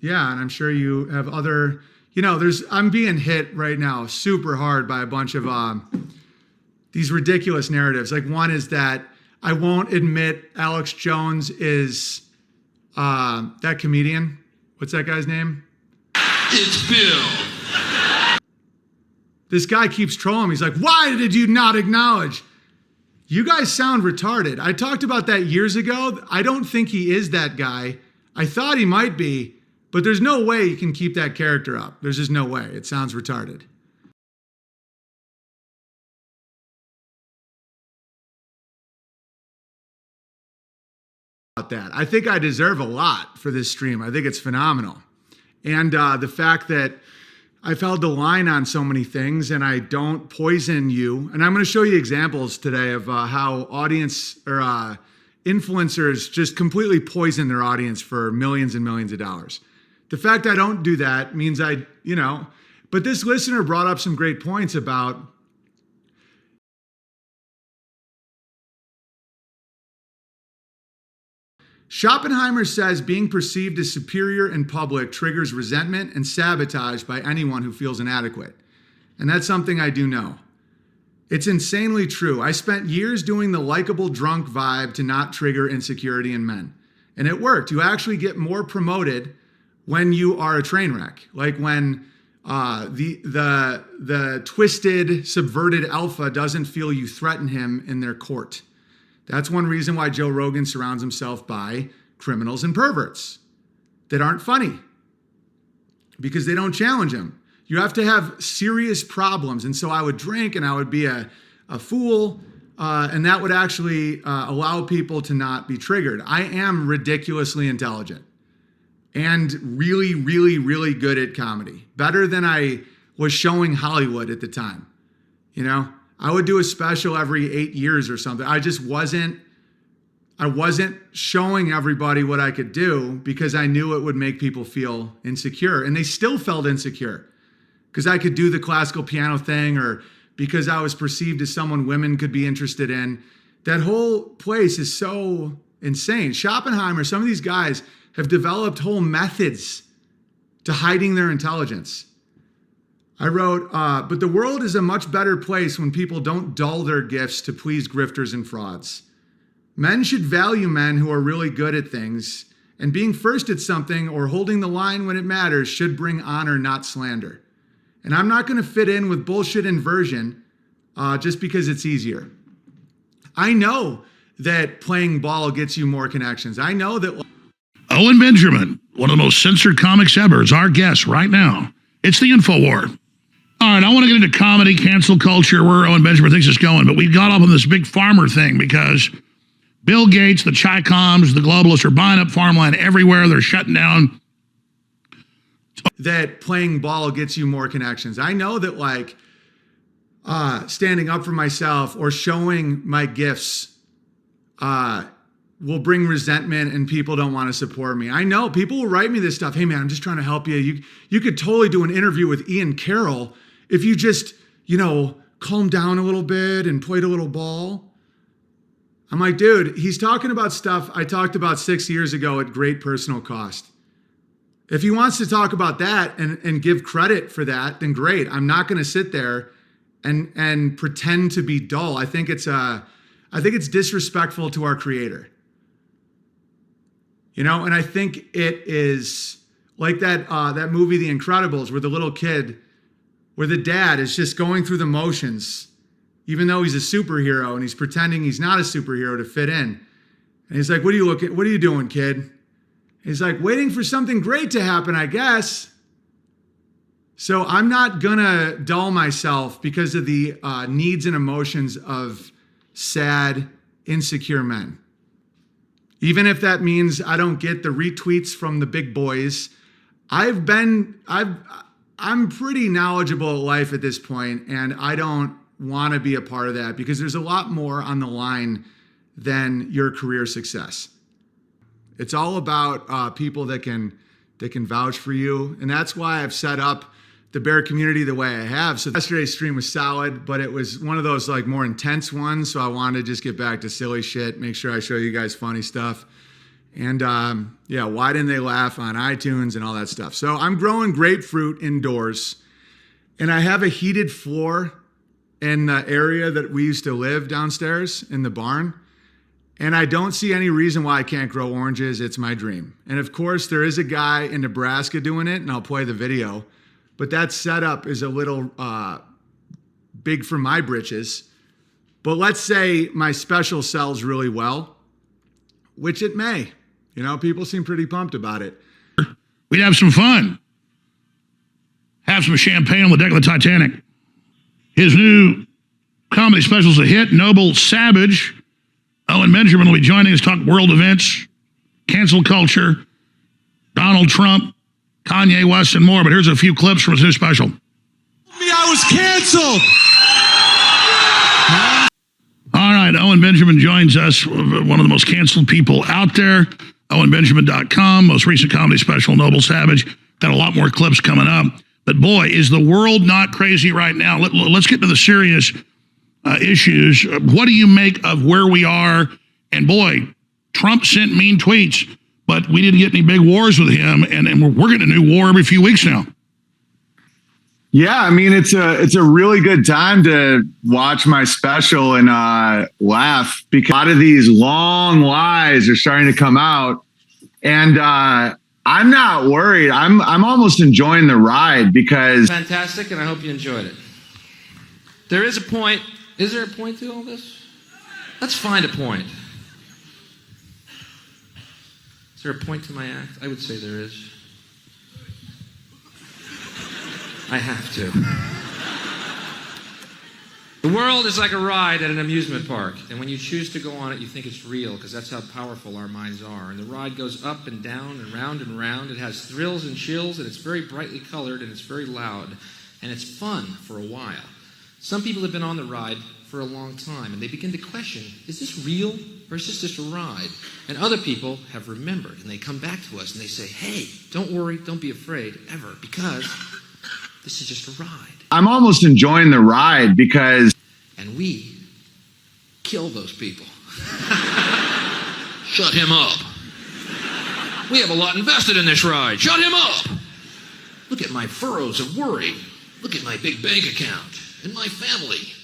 Yeah, and I'm sure you have other, I'm being hit right now super hard by a bunch of these ridiculous narratives. Like one is that I won't admit Alex Jones is that comedian. What's that guy's name? It's Bill. This guy keeps trolling me. He's like, why did you not acknowledge? You guys sound retarded. I talked about that years ago. I don't think he is that guy. I thought he might be, but there's no way you can keep that character up. There's just no way. It sounds retarded. About that. I think I deserve a lot for this stream. I think it's phenomenal. And the fact that I've held the line on so many things and I don't poison you. And I'm going to show you examples today of how audience or influencers just completely poison their audience for millions and millions of dollars. The fact I don't do that means but this listener brought up some great points about Schopenhauer says being perceived as superior in public triggers resentment and sabotage by anyone who feels inadequate. And that's something I do know. It's insanely true. I spent years doing the likable drunk vibe to not trigger insecurity in men. And it worked. You actually get more promoted when you are a train wreck. Like when the twisted, subverted alpha doesn't feel you threaten him in their court. That's one reason why Joe Rogan surrounds himself by criminals and perverts that aren't funny, because they don't challenge him. You have to have serious problems. And so I would drink and I would be a fool, and that would actually allow people to not be triggered. I am ridiculously intelligent and really, really, really good at comedy. Better than I was showing Hollywood at the time, I would do a special every 8 years or something. I wasn't showing everybody what I could do because I knew it would make people feel insecure. And they still felt insecure because I could do the classical piano thing or because I was perceived as someone women could be interested in. That whole place is so insane. Schopenhauer, some of these guys have developed whole methods to hiding their intelligence. I wrote, but the world is a much better place when people don't dull their gifts to please grifters and frauds. Men should value men who are really good at things, and being first at something or holding the line when it matters should bring honor, not slander. And I'm not going to fit in with bullshit inversion just because it's easier. I know that playing ball gets you more connections. I know that... Owen Benjamin, one of the most censored comics ever, is our guest right now. It's the InfoWar. All right, I want to get into comedy, cancel culture, where Owen Benjamin thinks it's going, but we got off on this big farmer thing because Bill Gates, the Chi-Coms, the globalists are buying up farmland everywhere. They're shutting down. That playing ball gets you more connections. I know that standing up for myself or showing my gifts will bring resentment and people don't want to support me. I know people will write me this stuff. Hey man, I'm just trying to help you. You could totally do an interview with Ian Carroll if you just, calmed down a little bit and played a little ball. I'm like, dude, he's talking about stuff I talked about 6 years ago at great personal cost. If he wants to talk about that and give credit for that, then great. I'm not going to sit there and pretend to be dull. I think it's disrespectful to our creator. And I think it is like that movie, The Incredibles, where the little kid, where the dad is just going through the motions, even though he's a superhero and he's pretending he's not a superhero to fit in. And he's like, what are you doing, kid? He's like, waiting for something great to happen, I guess. So I'm not gonna dull myself because of the needs and emotions of sad, insecure men. Even if that means I don't get the retweets from the big boys. I'm pretty knowledgeable at life at this point, and I don't want to be a part of that because there's a lot more on the line than your career success. It's all about people that can vouch for you, and that's why I've set up the bear community the way I have. So yesterday's stream was solid, but it was one of those more intense ones. So I wanted to just get back to silly shit, make sure I show you guys funny stuff. And yeah, why didn't they laugh on iTunes and all that stuff? So I'm growing grapefruit indoors, and I have a heated floor in the area that we used to live downstairs in the barn. And I don't see any reason why I can't grow oranges. It's my dream. And of course, there is a guy in Nebraska doing it, and I'll play the video. But that setup is a little big for my britches. But let's say my special sells really well, which it may. You know, people seem pretty pumped about it. We'd have some fun. Have some champagne on the deck of the Titanic. His new comedy special is a hit, Noble Savage. Owen Benjamin will be joining us to talk world events, cancel culture, Donald Trump, Kanye West, and more. But here's a few clips from his new special. I was canceled. All right, Owen Benjamin joins us, one of the most canceled people out there. OwenBenjamin.com, most recent comedy special, Noble Savage. Got a lot more clips coming up. But boy, is the world not crazy right now. Let's get to the serious issues. What do you make of where we are? And boy, Trump sent mean tweets, but we didn't get any big wars with him. And we're getting a new war every few weeks now. Yeah, I mean, it's a really good time to watch my special and laugh, because a lot of these long lies are starting to come out, and I'm not worried. I'm almost enjoying the ride, because fantastic, and I hope you enjoyed it. There is a point. Is there a point to all this? Let's find a point. Is there a point to my act? I would say there is. I have to. The world is like a ride at an amusement park, and when you choose to go on it, you think it's real, because that's how powerful our minds are. And the ride goes up and down and round and round. It has thrills and chills, and it's very brightly colored, and it's very loud, and it's fun for a while. Some people have been on the ride for a long time, and they begin to question, is this real, or is this just a ride? And other people have remembered, and they come back to us, and they say, hey, don't worry, don't be afraid, ever, because this is just a ride. I'm almost enjoying the ride, because... And we kill those people. Shut him up. We have a lot invested in this ride. Shut him up. Look at my furrows of worry. Look at my big bank account and my family.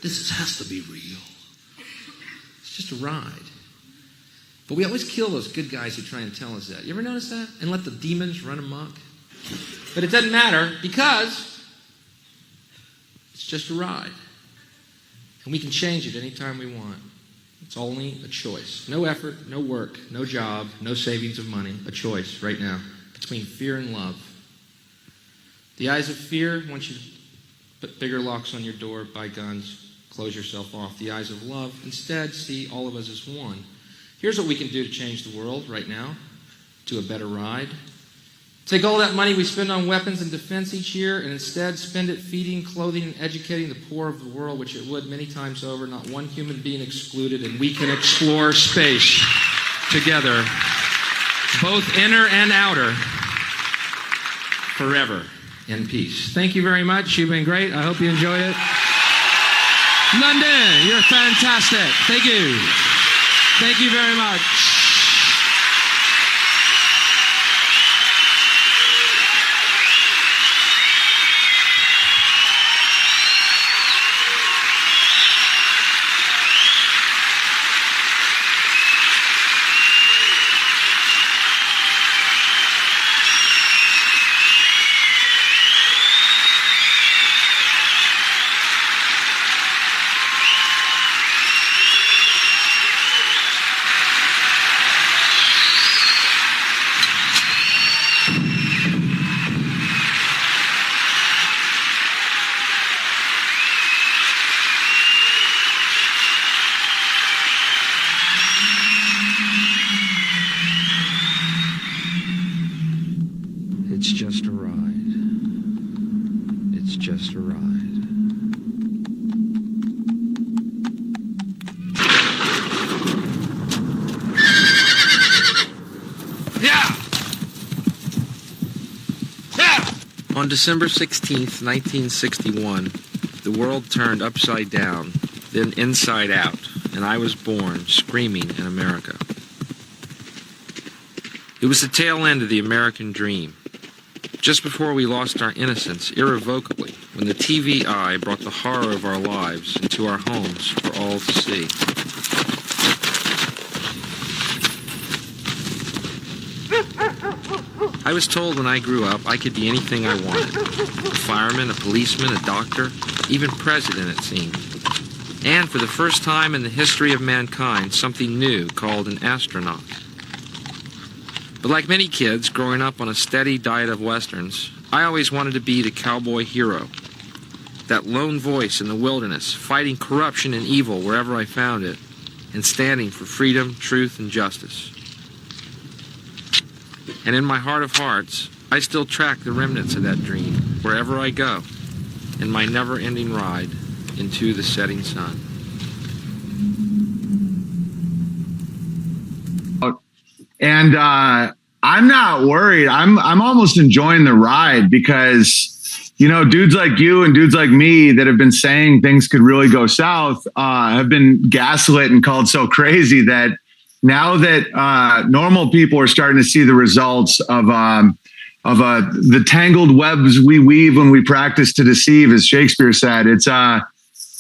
This has to be real. It's just a ride. But we always kill those good guys who try and tell us that. You ever notice that? And let the demons run amok? But it doesn't matter, because it's just a ride. And we can change it anytime we want. It's only a choice. No effort, no work, no job, no savings of money. A choice right now between fear and love. The eyes of fear want you to put bigger locks on your door, buy guns, close yourself off. The eyes of love instead see all of us as one. Here's what we can do to change the world right now to a better ride. Take all that money we spend on weapons and defense each year and instead spend it feeding, clothing, and educating the poor of the world, which it would many times over, not one human being excluded, and we can explore space together, both inner and outer, forever in peace. Thank you very much. You've been great. I hope you enjoyed it. London, you're fantastic. Thank you. Thank you very much. It's just a ride. It's just a ride. Yeah! Yeah! On December 16th, 1961, the world turned upside down, then inside out, and I was born screaming in America. It was the tail end of the American dream. Just before we lost our innocence irrevocably, when the TV eye brought the horror of our lives into our homes for all to see. I was told when I grew up I could be anything I wanted. A fireman, a policeman, a doctor, even president, it seemed. And for the first time in the history of mankind, something new called an astronaut. But like many kids growing up on a steady diet of westerns, I always wanted to be the cowboy hero. That lone voice in the wilderness, fighting corruption and evil wherever I found it, and standing for freedom, truth, and justice. And in my heart of hearts, I still track the remnants of that dream wherever I go, in my never-ending ride into the setting sun. And I'm not worried. I'm almost enjoying the ride because, you know, dudes like you and dudes like me that have been saying things could really go south have been gaslit and called so crazy that now that normal people are starting to see the results of the tangled webs we weave when we practice to deceive, as Shakespeare said, it's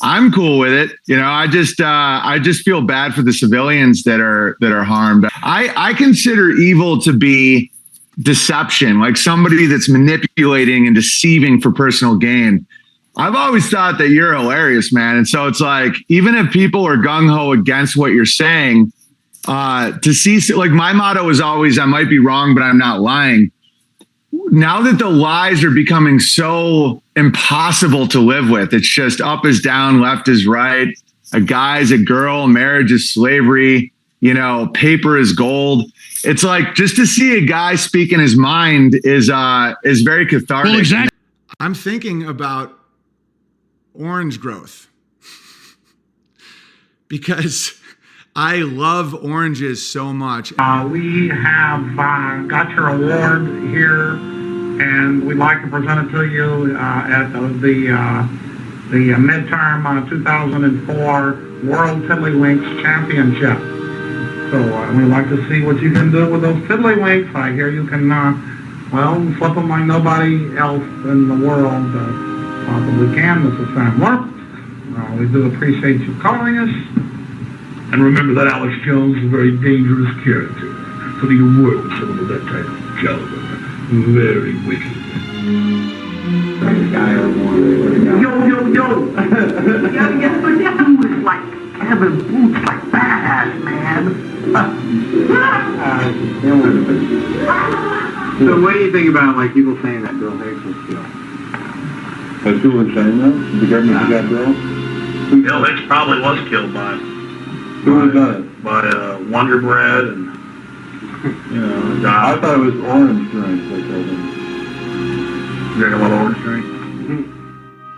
I'm cool with it. You know, I just feel bad for the civilians that are harmed. I consider evil to be deception, like somebody that's manipulating and deceiving for personal gain. I've always thought that you're hilarious, man. And so it's like, even if people are gung-ho against what you're saying, to see, like, my motto is always, I might be wrong, but I'm not lying. Now that the lies are becoming so impossible to live with, it's just up is down, left is right. A guy's a girl, marriage is slavery, you know, paper is gold. It's like, just to see a guy speak in his mind is very cathartic. Well, exactly. I'm thinking about orange growth because I love oranges so much. We have got your award here, and we'd like to present it to you at the midterm 2004 World Tiddlywinks Championship. So we'd like to see what you can do with those tiddlywinks. I hear you can, flip them like nobody else in the world possibly can, Mrs. Sandler. We do appreciate you calling us. And remember that Alex Jones is a very dangerous character. So do you work with someone of that type of caliber. Very wicked. Yo. He was like having boots like badass, man. So what do you think about, like, people saying that Bill Hicks was killed? Has people been saying that? The government got Bill? Bill Hicks probably was killed by Wonder Bread and, you know, I thought it was orange drink they killed him. Drink a lot of orange drink.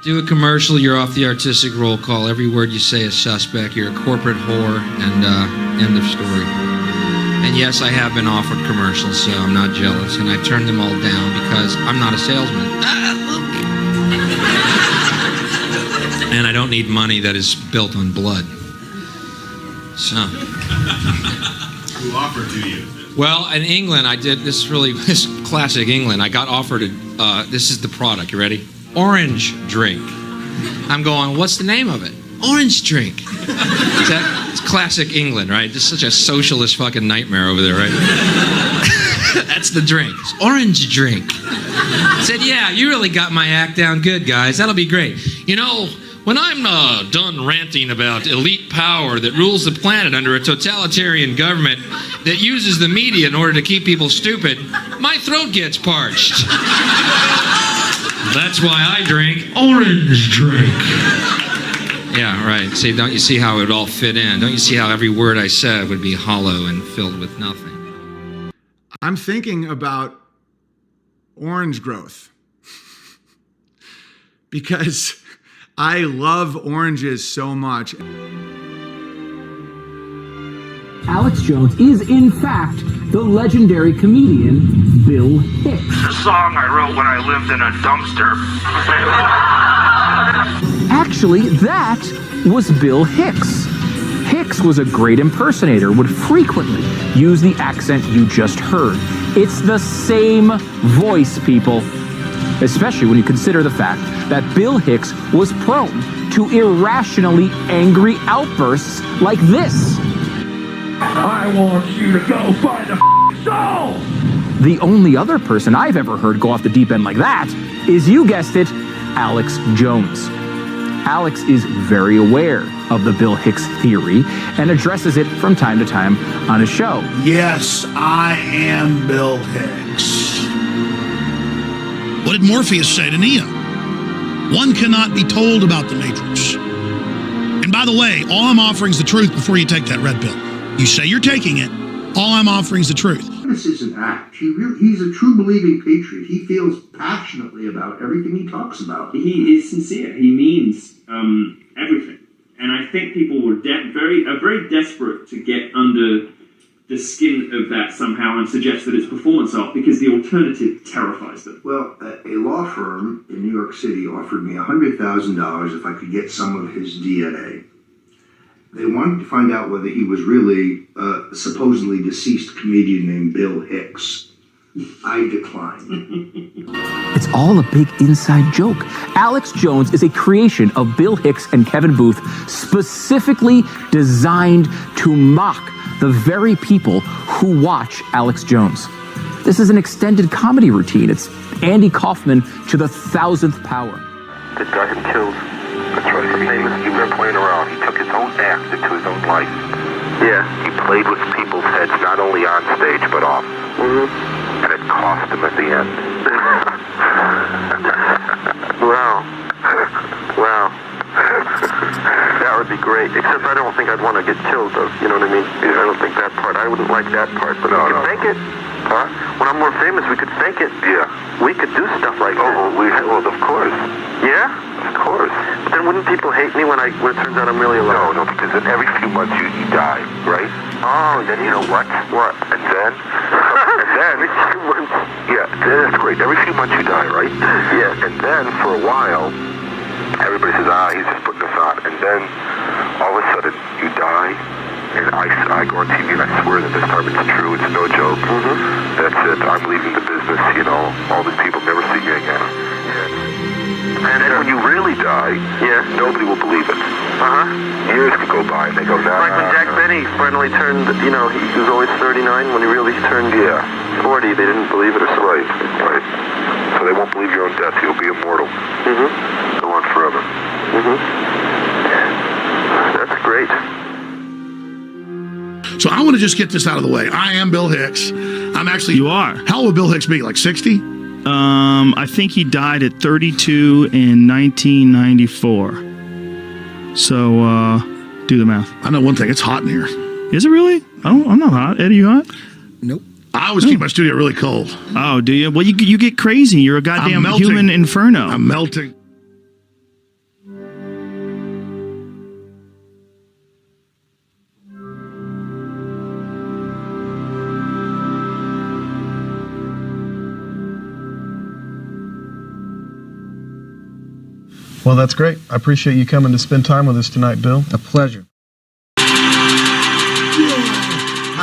Do a commercial, you're off the artistic roll call. Every word you say is suspect. You're a corporate whore, and end of story. And yes, I have been offered commercials, so I'm not jealous. And I turned them all down because I'm not a salesman. And I don't need money that is built on blood. So. Who offered to you? Well, in England, I did this classic England. I got offered this is the product. You ready? Orange drink. I'm going, what's the name of it? Orange drink. It's classic England, right? Just such a socialist fucking nightmare over there, right? That's the drink. It's orange drink. I said, yeah, you really got my act down good, guys. That'll be great. You know, when I'm done ranting about elite power that rules the planet under a totalitarian government that uses the media in order to keep people stupid, my throat gets parched. That's why I drink orange drink. Yeah, right. See, don't you see how it would all fit in? Don't you see how every word I said would be hollow and filled with nothing? I'm thinking about orange growth because I love oranges so much. Alex Jones is, in fact, the legendary comedian Bill Hicks. A song I wrote when I lived in a dumpster. Actually, that was Bill Hicks. Hicks was a great impersonator, would frequently use the accent you just heard. It's the same voice, people. Especially when you consider the fact that Bill Hicks was prone to irrationally angry outbursts like this. I want you to go find a soul! The only other person I've ever heard go off the deep end like that is, you guessed it, Alex Jones. Alex is very aware of the Bill Hicks theory and addresses it from time to time on his show. Yes, I am Bill Hicks. What did Morpheus say to Neo? One cannot be told about the Matrix. And by the way, all I'm offering is the truth before you take that red pill. You say you're taking it, all I'm offering is the truth. This is an act. He's a true believing patriot. He feels passionately about everything he talks about. He is sincere. He means everything. And I think people were very desperate to get under the skin of that somehow and suggest that it's performance art, because the alternative terrifies them. Well, a law firm in New York City offered me $100,000 if I could get some of his DNA. They wanted to find out whether he was really a supposedly deceased comedian named Bill Hicks. I declined. It's all a big inside joke. Alex Jones is a creation of Bill Hicks and Kevin Booth, specifically designed to mock the very people who watch Alex Jones. This is an extended comedy routine. It's Andy Kaufman to the 1,000th power. The guy who killed, that's right, the famous, he wasn't playing around. He took his own act into his own life. Yeah. He played with people's heads, not only on stage, but off. And it cost him at the end. Wow. Wow. That would be great. Except I don't think I'd want to get killed, though. You know what I mean? I don't think that part. I wouldn't like that part. But we could fake it. Huh? When I'm more famous, we could fake it. Yeah. We could do stuff like that. Well, of course. Yeah? Of course. But then wouldn't people hate me when it turns out I'm really alive? No, because in every few months you die, right? Oh, then you know what? What? And then? Every few months. Yeah, that's great. Every few months you die, right? Yeah. And then for a while, everybody says, he's just putting this on. And then all of a sudden you die. And I go on TV and I swear that this time it's true. It's no joke. That's it. I'm leaving the business. You know, all these people never see me again. And then when you really die, nobody will believe it. Years could go by and they go, like when Jack Benny finally turned, he was always 39. When he really turned 40, they didn't believe it or something. Right. So they won't believe your own death. You'll be immortal. Go on forever. That's great. So I want to just get this out of the way. I am Bill Hicks. I'm actually... You are. How old would Bill Hicks be? Like 60? I think he died at 32 in 1994. So, do the math. I know one thing. It's hot in here. Is it really? Oh, I'm not hot. Eddie, you hot? Nope. I always keep my studio really cold. Oh, do you? Well, you get crazy. You're a goddamn human inferno. I'm melting. Well, that's great. I appreciate you coming to spend time with us tonight, Bill. A pleasure. Hi,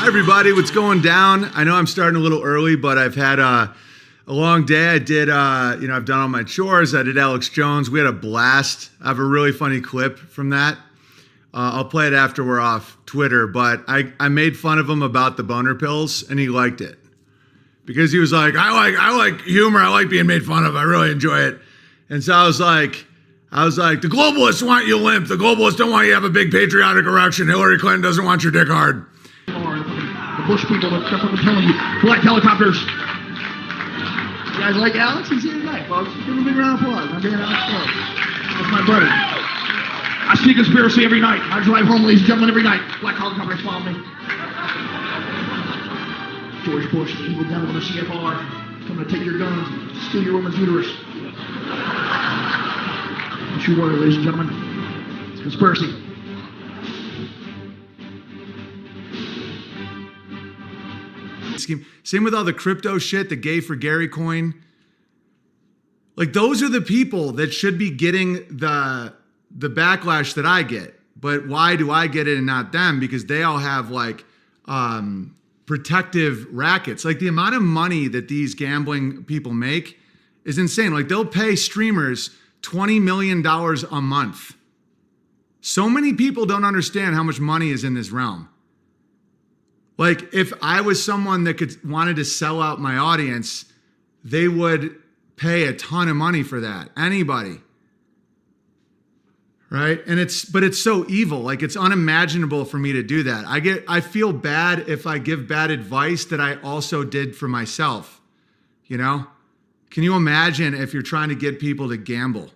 everybody. What's going down? I know I'm starting a little early, but I've had a long day. I did, I've done all my chores. I did Alex Jones. We had a blast. I have a really funny clip from that. I'll play it after we're off Twitter, but I made fun of him about the boner pills, and he liked it. Because he was like, I like humor. I like being made fun of. I really enjoy it. And so I was like, the globalists want you limp. The globalists don't want you to have a big patriotic erection. Hillary Clinton doesn't want your dick hard. The Bush people are telling you, black helicopters. You guys like Alex? He's here tonight, folks. Give him a big round of applause. I'm being Alex Jones. That's my buddy. I see conspiracy every night. I drive home, ladies and gentlemen, every night. Black helicopters follow me. George Bush, the evil devil in the CFR, coming to take your guns, steal your woman's uterus. Don't you worry, ladies and gentlemen. It's a conspiracy. Same with all the crypto shit, the gay for Gary coin. Like, those are the people that should be getting the backlash that I get, But why do I get it and not them? Because they all have like protective rackets. Like the amount of money that these gambling people make is insane. Like they'll pay streamers $20 million a month. So many people don't understand how much money is in this realm. Like if I was someone that wanted to sell out my audience, they would pay a ton of money for that. Anybody. Right? And it's so evil. Like it's unimaginable for me to do that. I feel bad if I give bad advice that I also did for myself. You know? Can you imagine if you're trying to get people to gamble?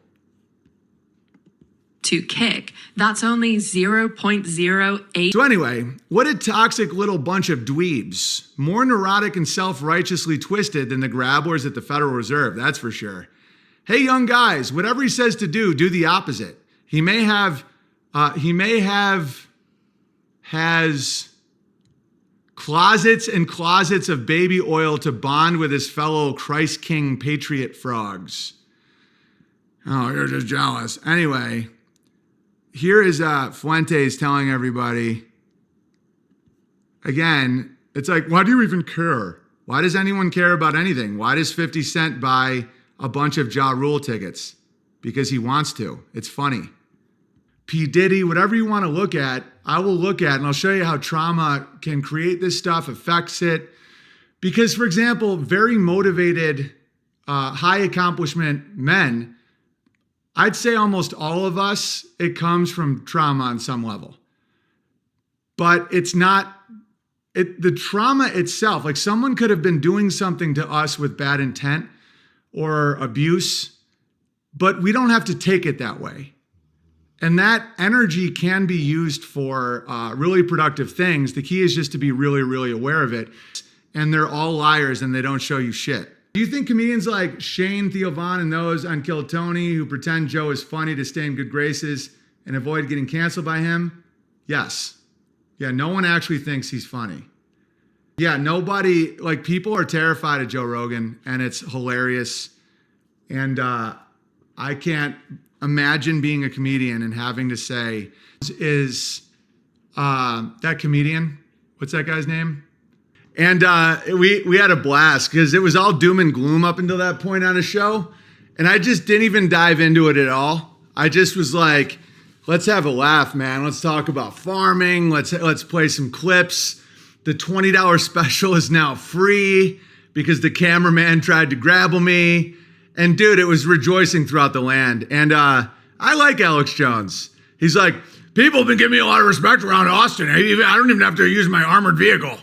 To kick. That's only 0.08. So anyway, what a toxic little bunch of dweebs. More neurotic and self-righteously twisted than the grabblers at the Federal Reserve, that's for sure. Hey, young guys, whatever he says to do the opposite. He has closets and closets of baby oil to bond with his fellow Christ King patriot frogs. Oh, you're just jealous. Anyway, here is Fuentes telling everybody, again, it's like, why do you even care? Why does anyone care about anything? Why does 50 Cent buy a bunch of Ja Rule tickets? Because he wants to. It's funny. P. Diddy, whatever you want to look at, I will look at, and I'll show you how trauma can create this stuff, affects it. Because, for example, very motivated, high accomplishment men, I'd say almost all of us, it comes from trauma on some level. But it's not, the trauma itself, like someone could have been doing something to us with bad intent or abuse, but we don't have to take it that way. And that energy can be used for really productive things. The key is just to be really, really aware of it. And they're all liars and they don't show you shit. Do you think comedians like Shane, Theo Von, and those on Kill Tony who pretend Joe is funny to stay in good graces and avoid getting canceled by him? Yes. Yeah, no one actually thinks he's funny. Yeah, nobody, like people are terrified of Joe Rogan and it's hilarious. And I can't imagine being a comedian and having to say, is that comedian, what's that guy's name? And we had a blast because it was all doom and gloom up until that point on a show. And I just didn't even dive into it at all. I just was like, let's have a laugh, man. Let's talk about farming. Let's play some clips. The $20 special is now free because the cameraman tried to grabble me. And dude, it was rejoicing throughout the land. And I like Alex Jones. He's like, people have been giving me a lot of respect around Austin. I don't even have to use my armored vehicle.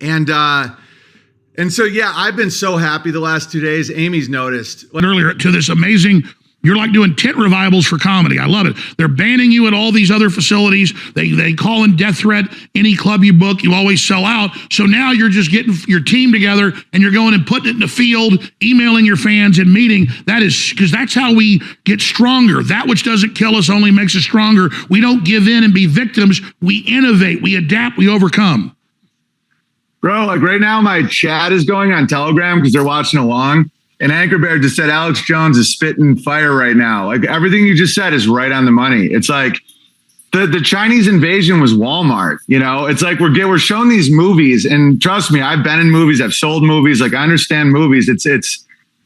And so, yeah, I've been so happy the last 2 days. Amy's noticed. Earlier to this amazing, you're like doing tent revivals for comedy. I love it. They're banning you at all these other facilities. They call in death threat. Any club you book, you always sell out. So now you're just getting your team together and you're going and putting it in the field, emailing your fans and meeting. That is because that's how we get stronger. That which doesn't kill us only makes us stronger. We don't give in and be victims. We innovate, we adapt, we overcome. Bro, like right now my chat is going on Telegram because they're watching along. And Anchor Bear just said Alex Jones is spitting fire right now. Like everything you just said is right on the money. It's like the Chinese invasion was Walmart. You know, it's like we're shown these movies, and trust me, I've been in movies, I've sold movies. Like I understand movies. It's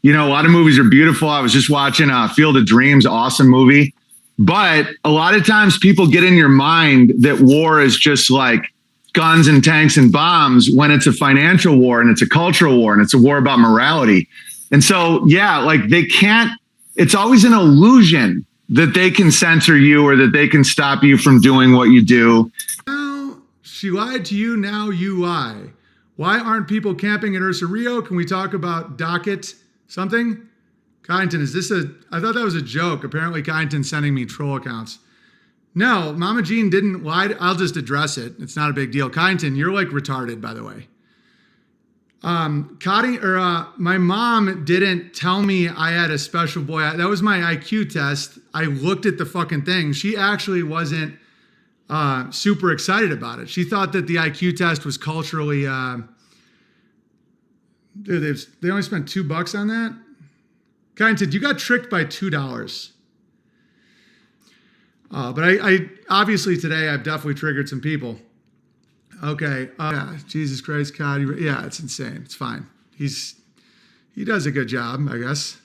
you know, a lot of movies are beautiful. I was just watching Field of Dreams, awesome movie. But a lot of times people get in your mind that war is just like guns and tanks and bombs when it's a financial war and it's a cultural war and it's a war about morality. And so, yeah, like they can't, it's always an illusion that they can censor you or that they can stop you from doing what you do. Now, she lied to you, now you lie. Why aren't people camping at Ursa Rio? Can we talk about docket something? Kyneton, I thought that was a joke. Apparently Kyneton's sending me troll accounts. No, Mama Jean didn't lie. I'll just address it. It's not a big deal. Kyneton, you're like retarded, by the way. My mom didn't tell me I had a special boy. That was my IQ test. I looked at the fucking thing. She actually wasn't super excited about it. She thought that the IQ test was culturally. Dude, they only spent $2 on that. Kyneton, you got tricked by $2. But I obviously today I've definitely triggered some people. Okay. Yeah, Jesus Christ, God. Yeah, it's insane. It's fine. He does a good job, I guess.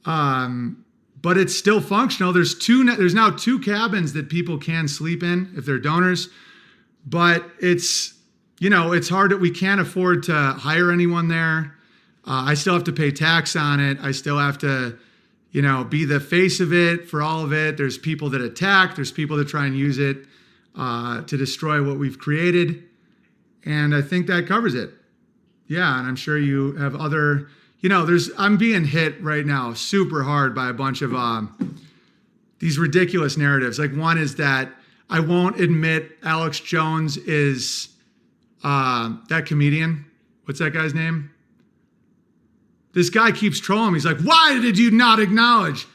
But it's still functional. There's now 2 cabins that people can sleep in if they're donors. But it's hard that we can't afford to hire anyone there. I still have to pay tax on it. I still have to, be the face of it for all of it. There's people that attack. There's people that try and use it to destroy what we've created. And I think that covers it. Yeah, and I'm sure you have other, I'm being hit right now super hard by a bunch of these ridiculous narratives. Like one is that I won't admit Alex Jones is that comedian. What's that guy's name? This guy keeps trolling me. He's like, why did you not acknowledge?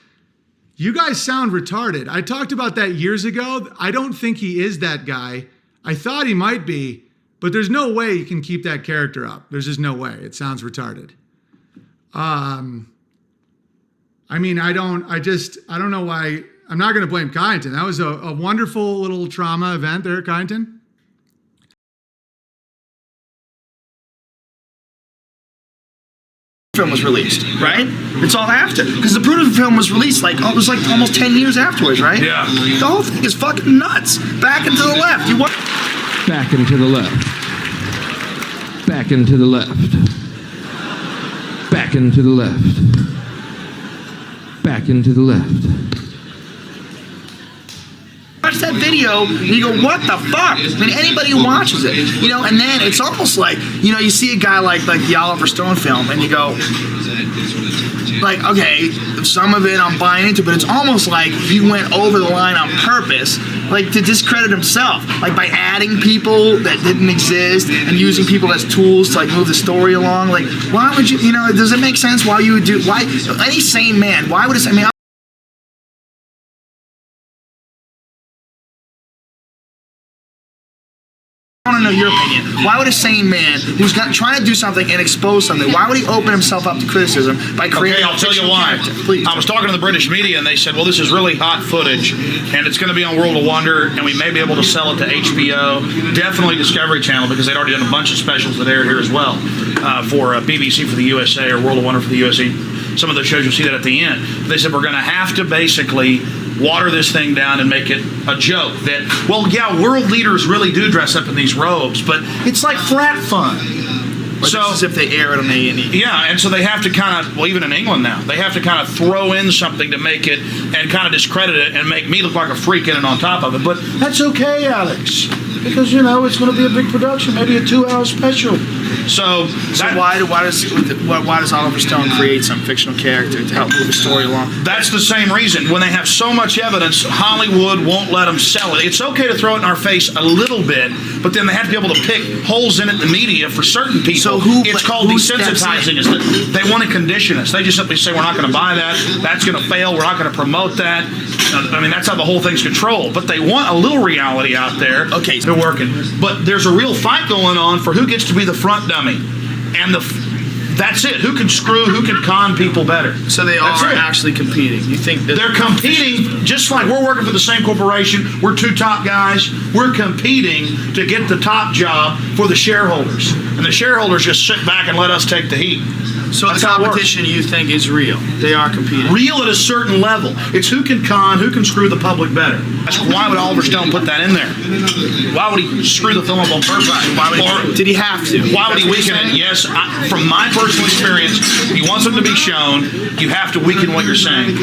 You guys sound retarded. I talked about that years ago. I don't think he is that guy. I thought he might be, but there's no way you can keep that character up. There's just no way. It sounds retarded. I don't know why. I'm not going to blame Kyneton. That was a wonderful little trauma event there at Kyneton. Film was released, right? It's all after, because the Bruno film was released it was almost 10 years afterwards, right? Yeah. The whole thing is fucking nuts. Back and to the left. Back and to the left. Back and to the left. Back and to the left. Back and to the left. Watch that video and you go, what the fuck? I mean, anybody who watches it, and then it's almost like, you see a guy like the Oliver Stone film and you go, okay, some of it I'm buying into, but it's almost like he went over the line on purpose, to discredit himself, by adding people that didn't exist and using people as tools to move the story along. Why would you, does it make sense why you would do, any sane man, why would it, I want to know your opinion. Why would a sane man who's trying to do something and expose something, why would he open himself up to criticism by creating I'll tell you why. Please. I was talking to the British media and they said, well, this is really hot footage and it's going to be on World of Wonder and we may be able to sell it to HBO, definitely Discovery Channel, because they'd already done a bunch of specials that air here as well for BBC for the USA or World of Wonder for the USA. Some of those shows, you'll see that at the end. They said we're going to have to basically water this thing down and make it a joke that, world leaders really do dress up in these robes, but it's like frat fun. So as if they air it on A&E. Yeah, and so they have to kind of, even in England now, they have to kind of throw in something to make it and kind of discredit it and make me look like a freak in and on top of it. But that's okay, Alex, because it's going to be a big production, maybe a 2-hour special. So why does Oliver Stone create some fictional character to help move the story along? That's the same reason. When they have so much evidence, Hollywood won't let them sell it. It's okay to throw it in our face a little bit, but then they have to be able to pick holes in it in the media for certain people. So it's called desensitizing us. They want to condition us. They just simply say, we're not going to buy that. That's going to fail. We're not going to promote that. I mean, that's how the whole thing's controlled. But they want a little reality out there. Okay. They're working. But there's a real fight going on for who gets to be the front dummy. And that's it. Who can screw, who can con people better. So they are actually competing. You think that they're competing just like we're working for the same corporation. We're 2 top guys. We're competing to get the top job for the shareholders. And the shareholders just sit back and let us take the heat. So the competition you think is real. They are competing. Real at a certain level. It's who can con, who can screw the public better. Why would Oliver Stone put that in there? Why would he screw the film up on purpose? Did he have to? Why would he weaken it? Yes, from my personal experience, if you want something to be shown, you have to weaken what you're saying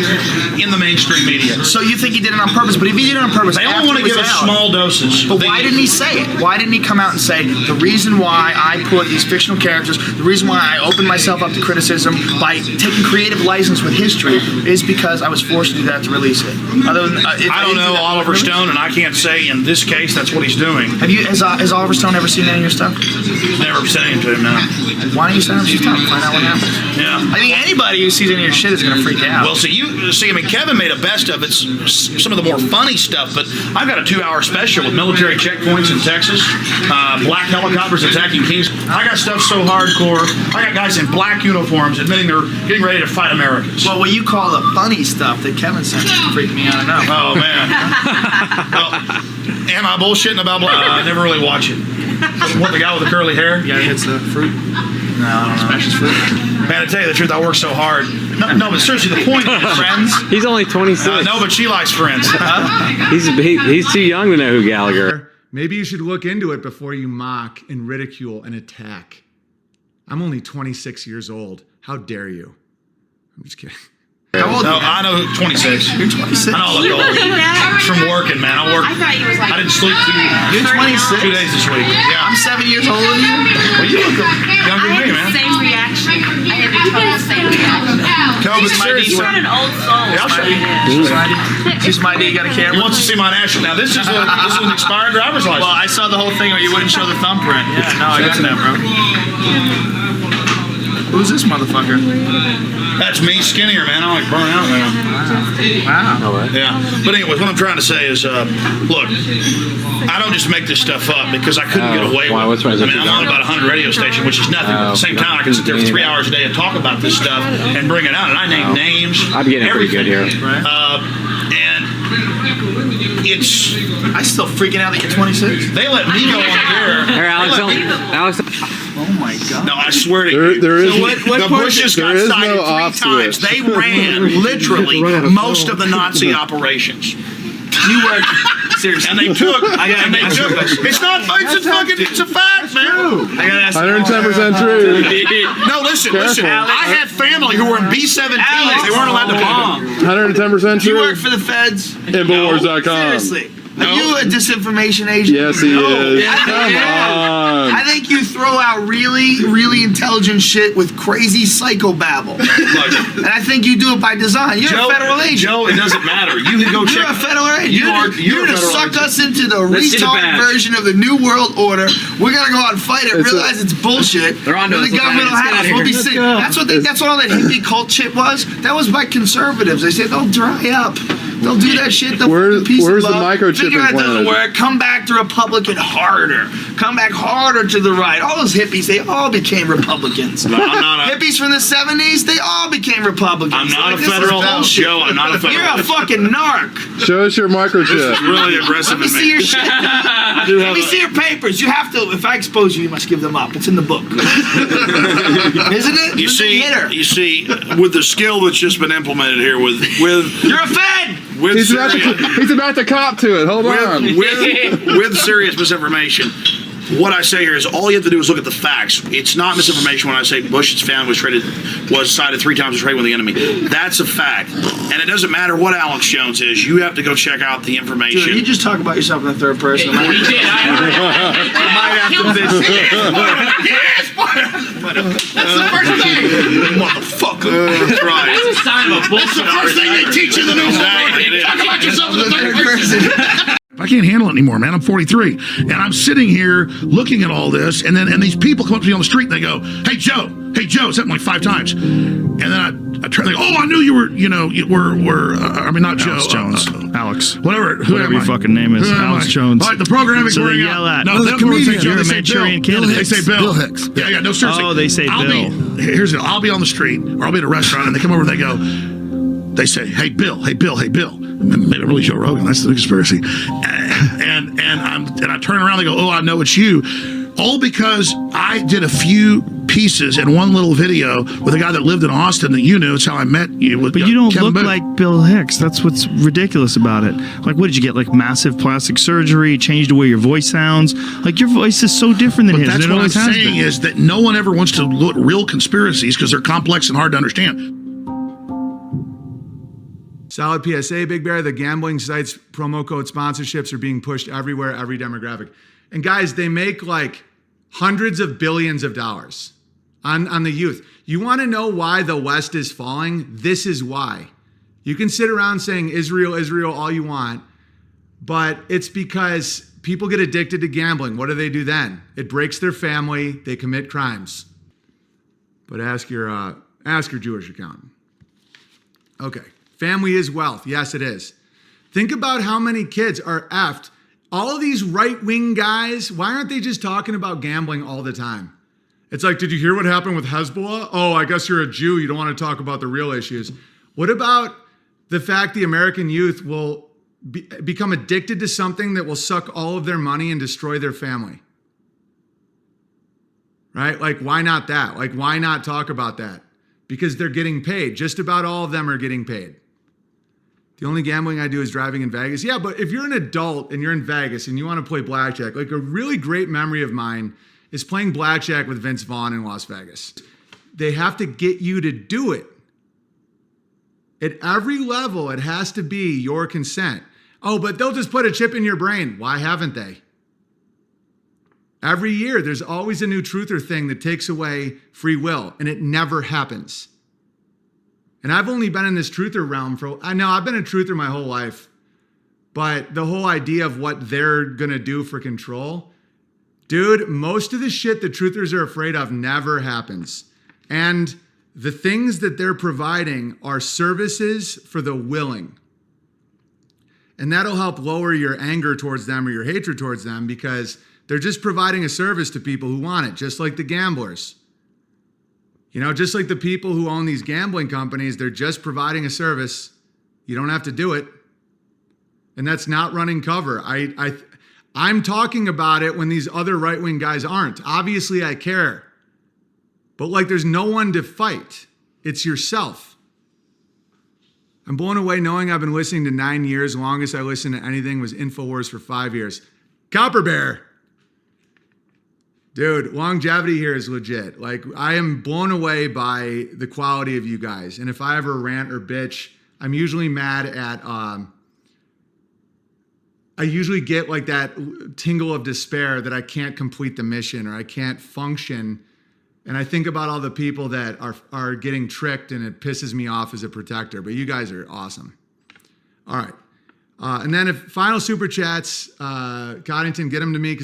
in the mainstream media. So you think he did it on purpose? But if he did it on purpose, they only want to give us small doses. But why didn't he say it? Why didn't he come out and say, the reason why I put these fictional characters, the reason why I opened myself up to criticism by taking creative license with history is because I was forced to do that to release it. Other than, I don't know Oliver Stone, and I can't say in this case that's what he's doing. Has Oliver Stone ever seen any of your stuff? Never sent him to him, no. Why don't you send him some stuff? Find out what happens. Yeah. I think anybody who sees any of your shit is gonna freak out. Well, I mean, Kevin made a best of it, some of the more funny stuff, but I've got a 2-hour special with military checkpoints in Texas, black helicopters attacking Kings. I got stuff so hardcore. I got guys in black uniforms admitting they're getting ready to fight Americans. Well, what you call the funny stuff that Kevin sent freaked me out enough. Oh, man. Well, am I bullshitting about black? I never really watch it. What, the guy with the curly hair? Yeah, he hits the fruit. No, I don't know. Smashes fruit. Man, to tell you the truth, I work so hard. No, but seriously, the point is, friends. He's only 26. No, but she likes Friends. He's too young to know who Gallagher. Maybe you should look into it before you mock and ridicule and attack. I'm only 26 years old. How dare you? I'm just kidding. How old are you? I know 26. You're 26. I know I look old. It's from working, man. I didn't sleep You're 26? 2 days this week. Yeah. I'm 7 years older than you. Well, you look younger than me, man. Same reaction. I had the total same reaction. Kobe, seriously. You're an old soul. Yeah, I'll show you. She's my D. You got a camera? He wants to see my national. Now, this is an expired driver's license. Well, I saw the whole thing where you wouldn't show the thumbprint. Yeah, no, I got that, bro. Who's this motherfucker? That's me, skinnier, man. I like burn out now. Wow. Yeah. But anyways, what I'm trying to say is, look, I don't just make this stuff up because I couldn't get away with it. I mean, I'm on about 100 radio stations, which is nothing. But at the same time, I can sit there for 3 hours a day and talk about this stuff and bring it out. And I name names. I'm getting pretty good here. And it's... I still freaking out that you're 26. They let me go on the air. Here, Alex. Oh my God. No, I swear to you. There is, the Bushes got cited no 3 times. They ran literally most of the Nazi operations. You were seriously, and they took. It's not. It's a fact, man. I gotta ask. 110% true. No, listen. I had family who were in B-17s. They weren't allowed to bomb. 110% true. You work for the feds. Infowars.com. Seriously. Are you a disinformation agent? Yes, he is. Come on. I think you throw out really, really intelligent shit with crazy psychobabble. And I think you do it by design. You're a federal agent. Joe, it doesn't matter. You can go check. You're a federal agent. You're to suck us into the retarded version of the New World Order. We're going to go out and fight it, realize it's bullshit. They're on to us. The government will have us. We'll be sick. That's what all that hippie cult shit was. That was by conservatives. They said, they'll dry up. They'll do that shit. Where's the microchip Figure out it doesn't implanted? work. Come back to Republican harder. Come back harder to the right. All those hippies, they all became Republicans. No, I'm not hippies from the 70s, they all became Republicans. I'm not a federal Joe. I'm not a federal. You're a fucking narc. Show us your microchip. This is really aggressive. Let me see your shit. Let me see your papers. You have to. If I expose you, you must give them up. It's in the book. Isn't it? You see, with the skill that's just been implemented here, with you're a Fed. He's about to cop to it. Hold on. With serious misinformation. What I say here is all you have to do is look at the facts. It's not misinformation when I say Bush's family was cited 3 times as trading with the enemy. That's a fact. And it doesn't matter what Alex Jones is. You have to go check out the information. Dude, you just talk about yourself in the third person. We did. I might have to visit. That's the first thing. Motherfucker. That's right. That's a sign of a bullshit. That's the first thing they teach in the New World. Talk about yourself in the third person. I can't handle it anymore, man. I'm 43, and I'm sitting here looking at all this, and these people come up to me on the street and they go, "Hey Joe," something like 5 times, and then I try to go, "Oh, I knew you were, I mean, not Alex Joe, Jones, Alex, whatever your fucking name is, Alex Jones." All right, the programming so they yell at. No, they don't say Joe. You're They a say Manchurian Bill. candidate. They say Bill. Hicks. Yeah, no, seriously. Oh, they say Bill. Here's it. I'll be on the street, or I'll be at a restaurant, and they come over and they go. They say, "Hey Bill." Maybe really Joe Rogan. That's the conspiracy. And I turn around. They go, "Oh, I know it's you." All because I did a few pieces in one little video with a guy that lived in Austin that you knew. It's how I met you. With, but you don't Kevin look Booth. like Bill Hicks. That's what's ridiculous about it. Like, what did you get? Like massive plastic surgery, changed the way your voice sounds. Like your voice is so different than But his. that's and it what I'm always has saying been. is that no one ever wants to look at real conspiracies because they're complex and hard to understand. Solid PSA, Big Bear. The gambling sites promo code sponsorships are being pushed everywhere, every demographic. And guys, they make like hundreds of billions of dollars on the youth. You want to know why the West is falling? This is why. You can sit around saying Israel, Israel all you want, but it's because people get addicted to gambling. What do they do then? It breaks their family. They commit crimes. But ask your Ask your Jewish accountant. Okay. Family is wealth. Yes, it is. Think about how many kids are effed. All of these right-wing guys, why aren't they just talking about gambling all the time? It's like, did you hear what happened with Hezbollah? Oh, I guess you're a Jew. You don't want to talk about the real issues. What about the fact the American youth will become addicted to something that will suck all of their money and destroy their family? Right? Like, why not that? Like, why not talk about that? Because they're getting paid. Just about all of them are getting paid. The only gambling I do is driving in Vegas. Yeah, but if you're an adult and you're in Vegas and you want to play blackjack, like a really great memory of mine is playing blackjack with Vince Vaughn in Las Vegas. They have to get you to do it. At every level, it has to be your consent. Oh, but they'll just put a chip in your brain. Why haven't they? Every year, there's always a new truther thing that takes away free will, and it never happens. And I've only been in this truther realm I've been a truther my whole life, but the whole idea of what they're gonna do for control, dude, most of the shit that truthers are afraid of never happens. And the things that they're providing are services for the willing. And that'll help lower your anger towards them or your hatred towards them because they're just providing a service to people who want it, just like the gamblers. You know, just like the people who own these gambling companies, they're just providing a service. You don't have to do it. And that's not running cover. I'm talking about it when these other right-wing guys aren't. Obviously, I care. But like, there's no one to fight. It's yourself. I'm blown away knowing I've been listening to 9 years. The longest I listened to anything was InfoWars for 5 years. Copper Bear. Dude, longevity here is legit. Like, I am blown away by the quality of you guys. And if I ever rant or bitch, I'm usually mad at, I usually get like that tingle of despair that I can't complete the mission or I can't function. And I think about all the people that are getting tricked and it pisses me off as a protector. But you guys are awesome. All right. And then if final super chats, Coddington, get them to me.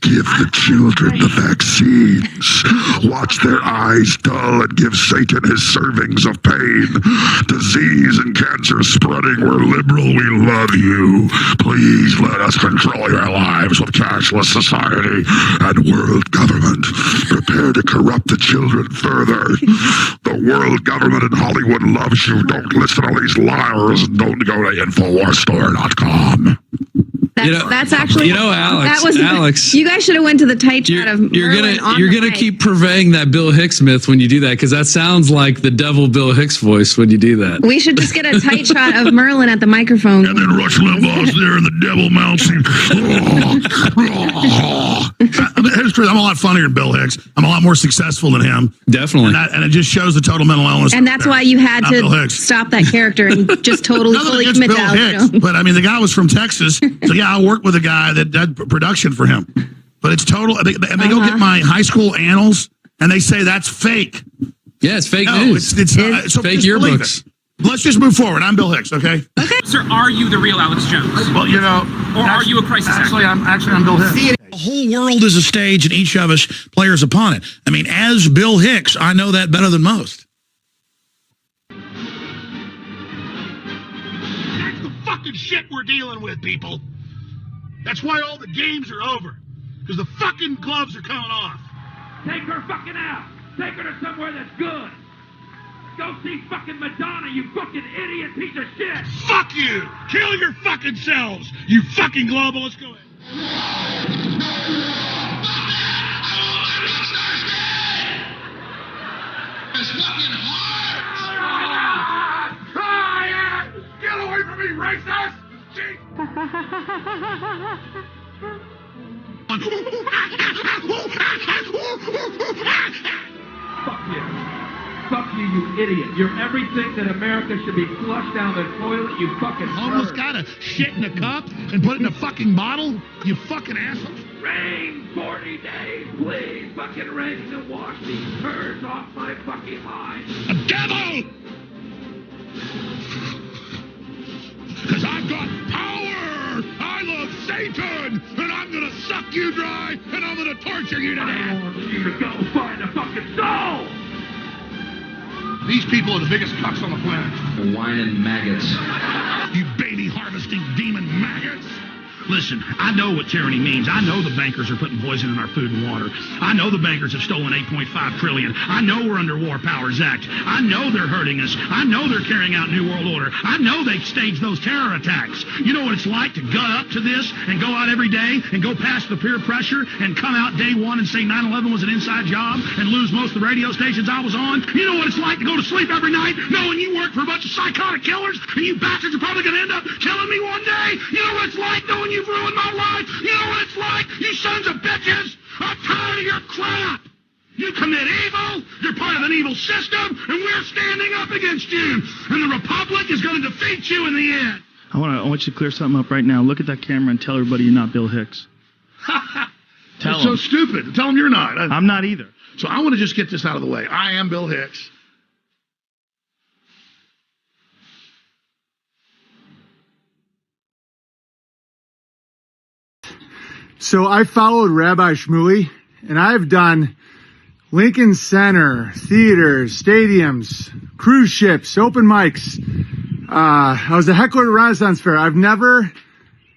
Give the children the vaccines. Watch their eyes dull and give Satan his servings of pain. Disease and cancer spreading. We're liberal. We love you. Please let us control your lives with cashless society and world government. Prepare to corrupt the children further. The world government in Hollywood loves you. Don't listen to these liars. Don't go to InfoWarsStore.com. That's actually, Alex. You guys should have went to the tight shot of Merlin on You're the gonna mic. keep purveying that Bill Hicks myth when you do that because that sounds like the devil Bill Hicks voice when you do that. We should just get a tight shot of Merlin at the microphone. And then Rush Limbaugh's there and the devil mounts him. Here's the truth. I'm a lot funnier than Bill Hicks. I'm a lot more successful than him. Definitely. And it just shows the total mental illness. And that's why you had Bill to Hicks. stop that character and just totally Nothing fully against commit to Bill Alex Hicks, Jones. but I mean, the guy was from Texas. So yeah, I worked with a guy that did production for him. But it's total. They go get my high school annals and they say that's fake. Yeah, it's fake news. It's so fake just believe yearbooks. it. Let's just move forward. I'm Bill Hicks, okay? Sir, are you the real Alex Jones? Well, you know, or are you a crisis actor? I'm Bill Hicks. The whole world is a stage, and each of us players upon it. I mean, as Bill Hicks, I know that better than most. That's the fucking shit we're dealing with, people. That's why all the games are over, because the fucking gloves are coming off. Take her fucking out. Take her to somewhere that's good. Go see fucking Madonna, you fucking idiot piece of shit. Fuck you. Kill your fucking selves, you fucking globalists. Go ahead. It's fucking hard. Try it. Get away from me, racist. Fuck you. Fuck you, you idiot. You're everything that America should be flushed down the toilet, you fucking Homeless turd. got a shit in a cup and put it in a fucking bottle? You fucking asshole. Rain 40 days, please. Fucking rain to wash these turds off my fucking mind. A devil! Because I've got power! I love Satan! And I'm gonna suck you dry and I'm gonna torture you to I death! want you to go find a fucking soul! These people are the biggest cucks on the planet. Whining maggots. You baby harvesting demon maggots. Listen, I know what tyranny means. I know the bankers are putting poison in our food and water. I know the bankers have stolen $8.5 trillion. I know we're under War Powers Act. I know they're hurting us. I know they're carrying out New World Order. I know they staged those terror attacks. You know what it's like to gut up to this and go out every day and go past the peer pressure and come out day one and say 9/11 was an inside job and lose most of the radio stations I was on? You know what it's like to go to sleep every night knowing you work for a bunch of psychotic killers and you bastards are probably going to end up killing me one day? You know what it's like knowing you've ruined my life? You know what it's like? You sons of bitches! I'm tired of your crap! You commit evil, you're part of an evil system, and we're standing up against you! And the Republic is going to defeat you in the end! I want you to clear something up right now. Look at that camera and tell everybody you're not Bill Hicks. That's so stupid. Tell them you're not. I'm not either. So I want to just get this out of the way. I am Bill Hicks. So I followed Rabbi Shmuley, and I've done Lincoln Center, theaters, stadiums, cruise ships, open mics. I was a heckler at Renaissance Fair. I've never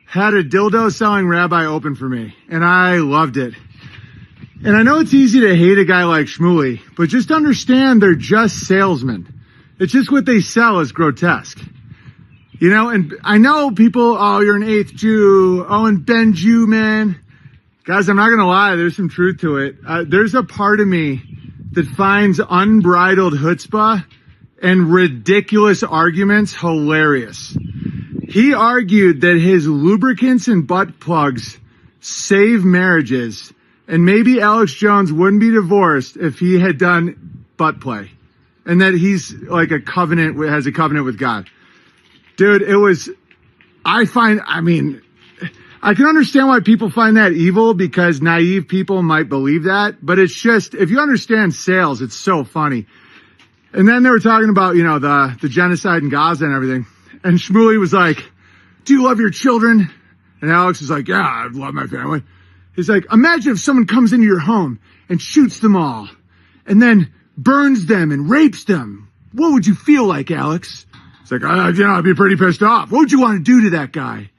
had a dildo selling rabbi open for me, and I loved it. And I know it's easy to hate a guy like Shmuley, but just understand they're just salesmen. It's just what they sell is grotesque. You know, and I know people, oh, you're an eighth Jew, Owen Benjamin. Guys, I'm not going to lie, there's some truth to it. There's a part of me that finds unbridled chutzpah and ridiculous arguments hilarious. He argued that his lubricants and butt plugs save marriages, and maybe Alex Jones wouldn't be divorced if he had done butt play, and that he's like has a covenant with God. Dude, I can understand why people find that evil because naive people might believe that, but it's just, if you understand sales, it's so funny. And then they were talking about, you know, the genocide in Gaza and everything. And Shmuley was like, do you love your children? And Alex was like, yeah, I love my family. He's like, imagine if someone comes into your home and shoots them all and then burns them and rapes them. What would you feel like, Alex? It's like, I'd be pretty pissed off. What would you want to do to that guy?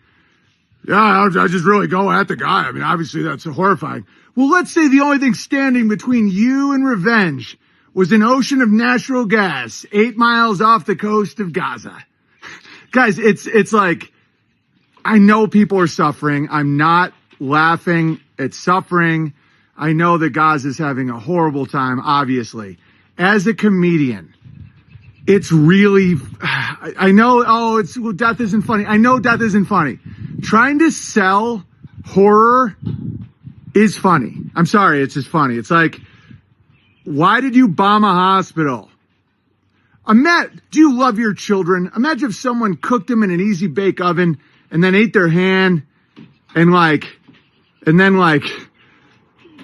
Yeah, I'd just really go at the guy. I mean, obviously that's horrifying. Well, let's say the only thing standing between you and revenge was an ocean of natural gas 8 miles off the coast of Gaza. Guys, it's like, I know people are suffering. I'm not laughing at suffering. I know that Gaza's having a horrible time, obviously. As a comedian, it's really, I know, death isn't funny. I know death isn't funny. Trying to sell horror is funny. I'm sorry, it's just funny. It's like, why did you bomb a hospital? Do you love your children? Imagine if someone cooked them in an easy bake oven and then ate their hand and then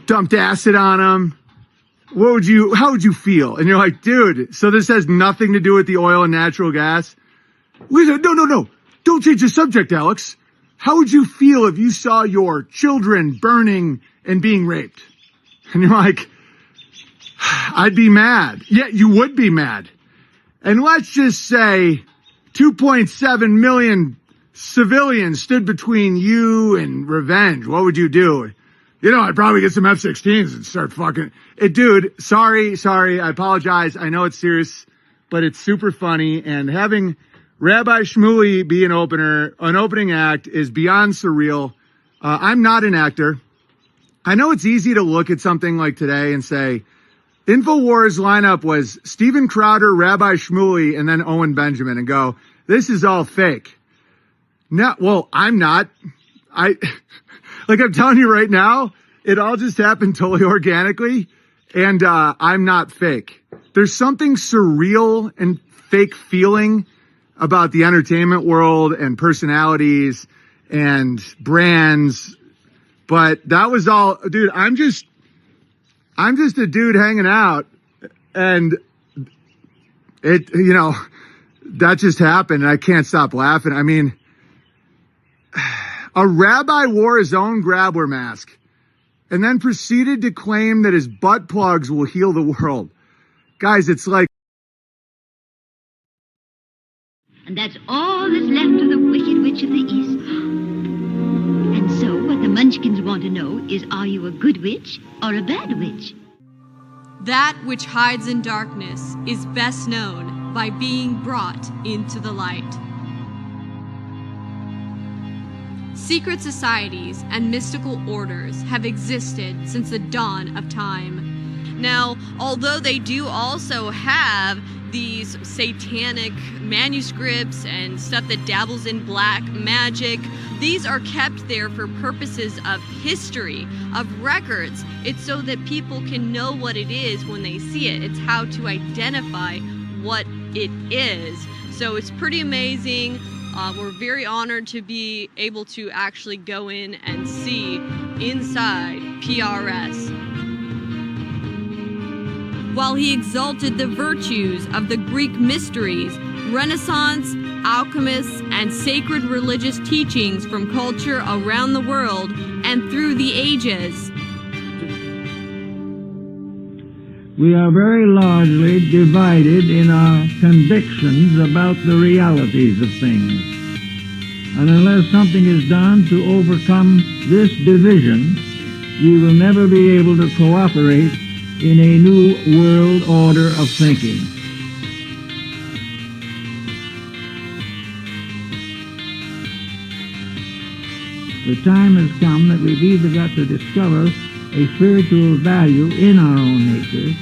dumped acid on them. How would you feel? And you're like, dude, so this has nothing to do with the oil and natural gas? Lisa, no. Don't change the subject, Alex. How would you feel if you saw your children burning and being raped? And you're like, I'd be mad. Yeah, you would be mad. And let's just say 2.7 million civilians stood between you and revenge. What would you do? You know, I'd probably get some F-16s and start fucking it. Dude, sorry. I apologize. I know it's serious, but it's super funny. And having Rabbi Shmuley be an opening act is beyond surreal. I'm not an actor. I know it's easy to look at something like today and say, InfoWars lineup was Steven Crowder, Rabbi Shmuley, and then Owen Benjamin, and go, this is all fake. No, well, I'm not. Like I'm telling you right now, it all just happened totally organically, and I'm not fake. There's something surreal and fake feeling about the entertainment world and personalities and brands, but that was all, dude, I'm just a dude hanging out, and that just happened, and I can't stop laughing. I mean, a rabbi wore his own Grabbler mask and then proceeded to claim that his butt plugs will heal the world. Guys, it's like want to know is, are you a good witch or a bad witch? That which hides in darkness is best known by being brought into the light. Secret societies and mystical orders have existed since the dawn of time. Now, although they do also have these satanic manuscripts and stuff that dabbles in black magic, these are kept there for purposes of history, of records. It's so that people can know what it is when they see it. It's how to identify what it is. So it's pretty amazing. We're very honored to be able to actually go in and see inside PRS. While he exalted the virtues of the Greek mysteries, Renaissance, alchemists, and sacred religious teachings from culture around the world and through the ages. We are very largely divided in our convictions about the realities of things. And unless something is done to overcome this division, we will never be able to cooperate in a new world order of thinking. The time has come that we've either got to discover a spiritual value in our own nature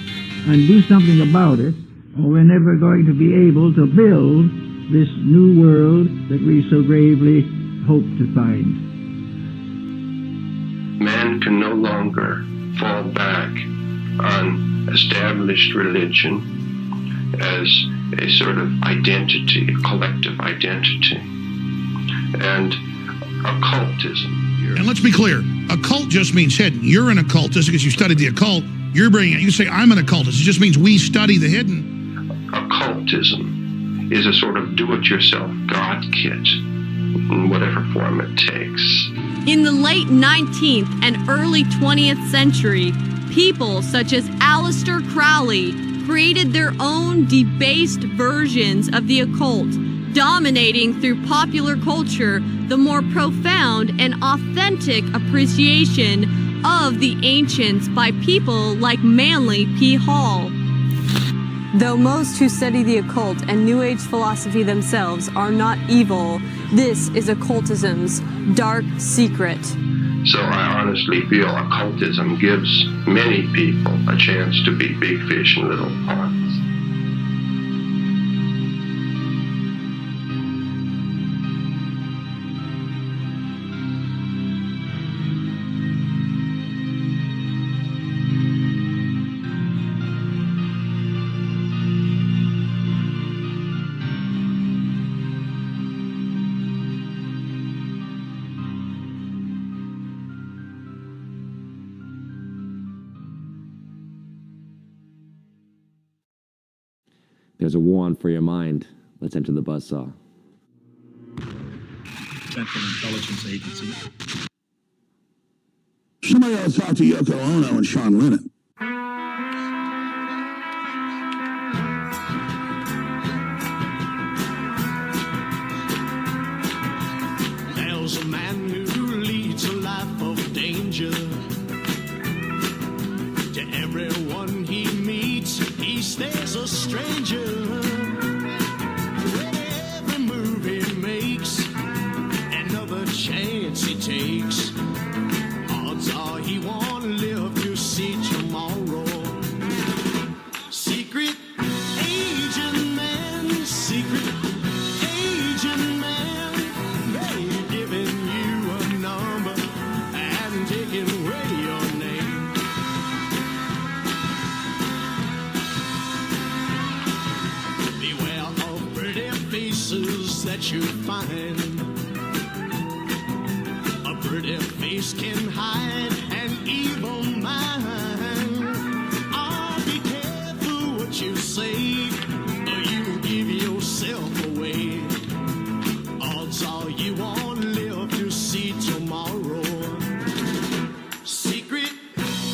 and do something about it, or we're never going to be able to build this new world that we so gravely hope to find. Man can no longer fall back on established religion as a sort of identity, a collective identity, and occultism. And let's be clear, occult just means hidden. You're an occultist because you studied the occult. You're bringing it. You say, I'm an occultist. It just means we study the hidden. Occultism is a sort of do-it-yourself God kit in whatever form it takes. In the late 19th and early 20th century, people such as Aleister Crowley created their own debased versions of the occult, dominating through popular culture the more profound and authentic appreciation of the ancients by people like Manly P. Hall. Though most who study the occult and New Age philosophy themselves are not evil, this is occultism's dark secret. So I honestly feel occultism gives many people a chance to be big fish in little ponds. There's a war on for your mind. Let's enter the buzzsaw. Central Intelligence Agency. Somebody ought to talk to Yoko Ono and Sean Lennon. There's a man who leads a life of danger. To everyone he meets, he stays a stranger. With every move he makes, another chance he takes, odds are he won't live to see tomorrow. Secret agent man, secret agent man, they've given you a number and taken away your name. Beware of pretty faces that you find. A pretty face can hide an evil mind. Oh, be careful what you say, or you give yourself away. Odds are you won't live to see tomorrow. Secret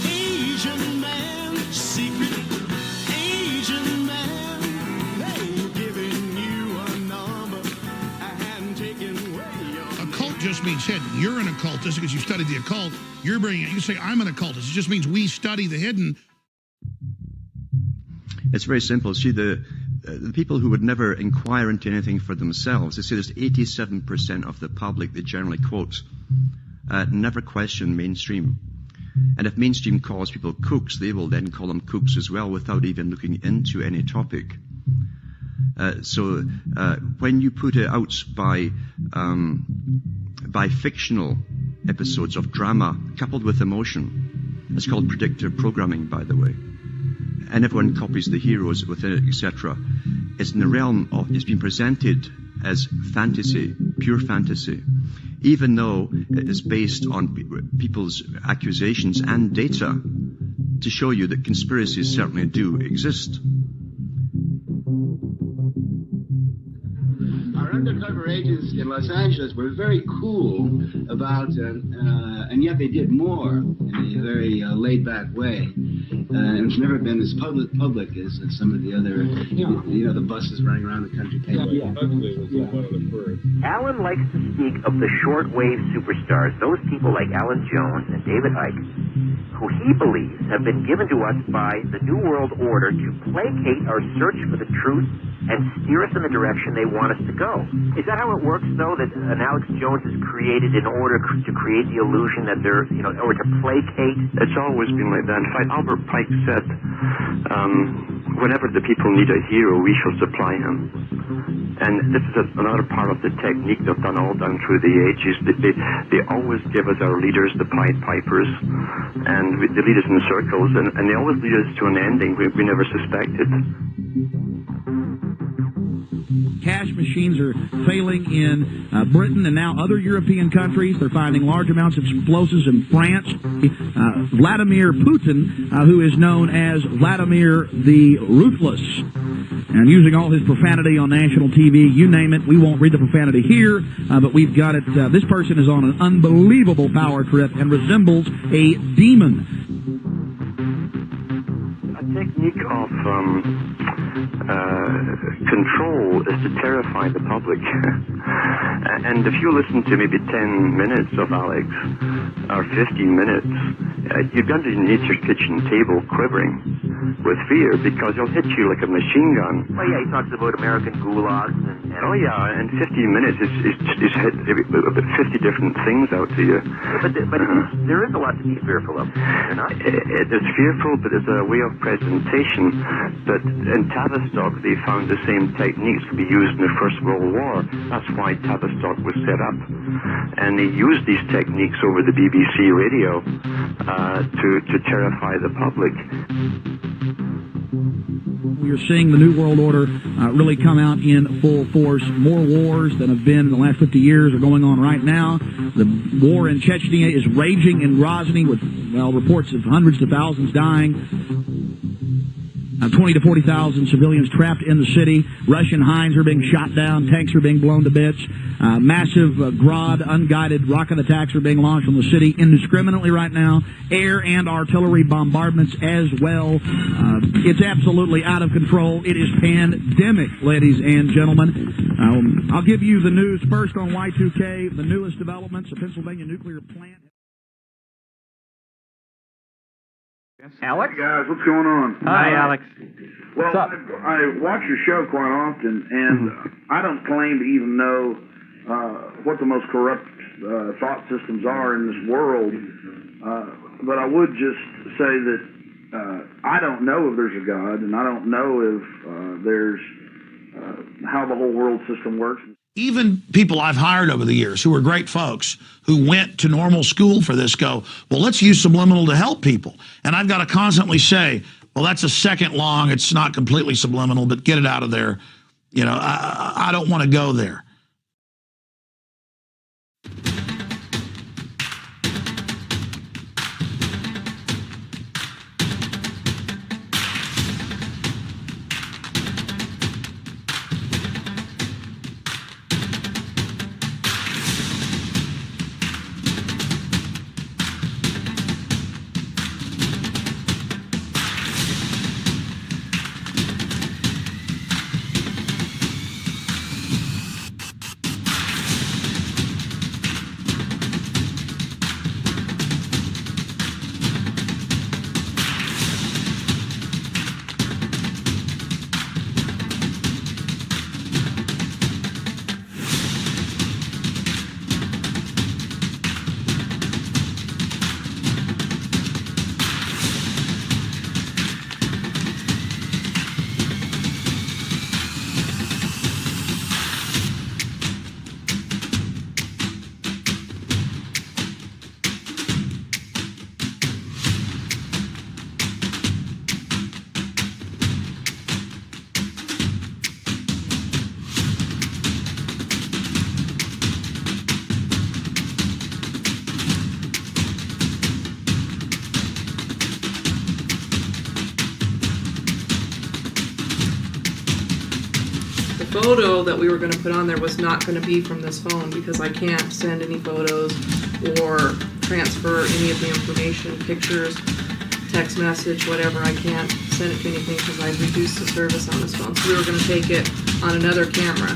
Asian man, secret Asian man, they've given you a number and taken away your Occult just means hidden. You're an occultist because you studied the occult. You're bringing it. You say, I'm an occultist. It just means we study the hidden. It's very simple. See, the people who would never inquire into anything for themselves, they say there's 87% of the public they generally quote, never question mainstream. And if mainstream calls people kooks, they will then call them kooks as well without even looking into any topic. So when you put it out by fictional episodes of drama coupled with emotion, it's called predictive programming, by the way, and everyone copies the heroes within it, etc. It's in the realm of, it's been presented as fantasy, pure fantasy, even though it is based on people's accusations and data to show you that conspiracies certainly do exist. Our undercover agents in Los Angeles were very cool about, and yet they did more in a very laid-back way. And it's never been as public as some of the other, the buses running around the country. Alan likes to speak of the shortwave superstars, those people like Alan Jones and David Hicks, who he believes have been given to us by the New World Order to placate our search for the truth and steer us in the direction they want us to go. Is that how it works, though, that an Alex Jones is created in order to create the illusion that they're, or to placate? It's always been like that. In fact, Albert Pike said, whenever the people need a hero, we shall supply him. And this is another part of the technique they've done all down through the ages. They always give us our leaders, the Pied Pipers, and they lead us in circles, and they always lead us to an ending we never suspected. Cash machines are failing in Britain and now other European countries. They're finding large amounts of explosives in France. Vladimir Putin, who is known as Vladimir the Ruthless, and using all his profanity on national TV, you name it. We won't read the profanity here, but we've got it. This person is on an unbelievable power trip and resembles a demon. A technique of control is to terrify the public. And if you listen to maybe 10 minutes of Alex, or 15 minutes, you're going to need your kitchen table quivering with fear because he'll hit you like a machine gun. Oh, yeah, he talks about American gulags and oh, yeah, in 15 minutes, he's hit about 50 different things out to you. But there is a lot to be fearful of. It is fearful, but it's a way of presentation. But in Tavistock, they found the same techniques could be used in the First World War. That's why Tavistock was set up. And they used these techniques over the BBC radio to terrify the public. We are seeing the New World Order really come out in full force. More wars than have been in the last 50 years are going on right now. The war in Chechnya is raging in Grozny with, reports of hundreds of thousands dying. 20 to 40,000 civilians trapped in the city. Russian Hinds are being shot down. Tanks are being blown to bits. Massive Grad unguided rocket attacks are being launched on the city indiscriminately right now. Air and artillery bombardments as well. It's absolutely out of control. It is pandemic, ladies and gentlemen. I'll give you the news first on Y2K. The newest developments, a Pennsylvania nuclear plant. Alex? Hey guys, what's going on? Hi, Alex. Well, I watch your show quite often, and I don't claim to even know what the most corrupt thought systems are in this world, but I would just say that I don't know if there's a God, and I don't know if there's how the whole world system works. Even people I've hired over the years who are great folks who went to normal school for this go, well, let's use subliminal to help people. And I've got to constantly say, well, that's a second long. It's not completely subliminal, but get it out of there. I don't want to go there. photo that we were going to put on there was not going to be from this phone because I can't send any photos or transfer any of the information, pictures, text message, whatever. I can't send it to anything because I've reduced the service on this phone. So we were going to take it on another camera.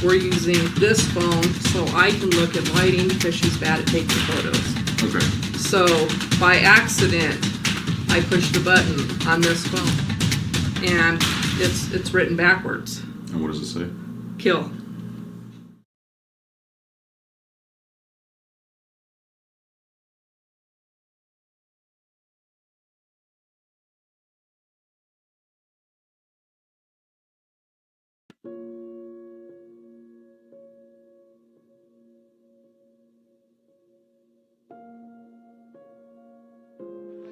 We're using this phone so I can look at lighting because she's bad at taking photos. Okay. So by accident, I pushed the button on this phone, and it's written backwards. And what does it say? Kill.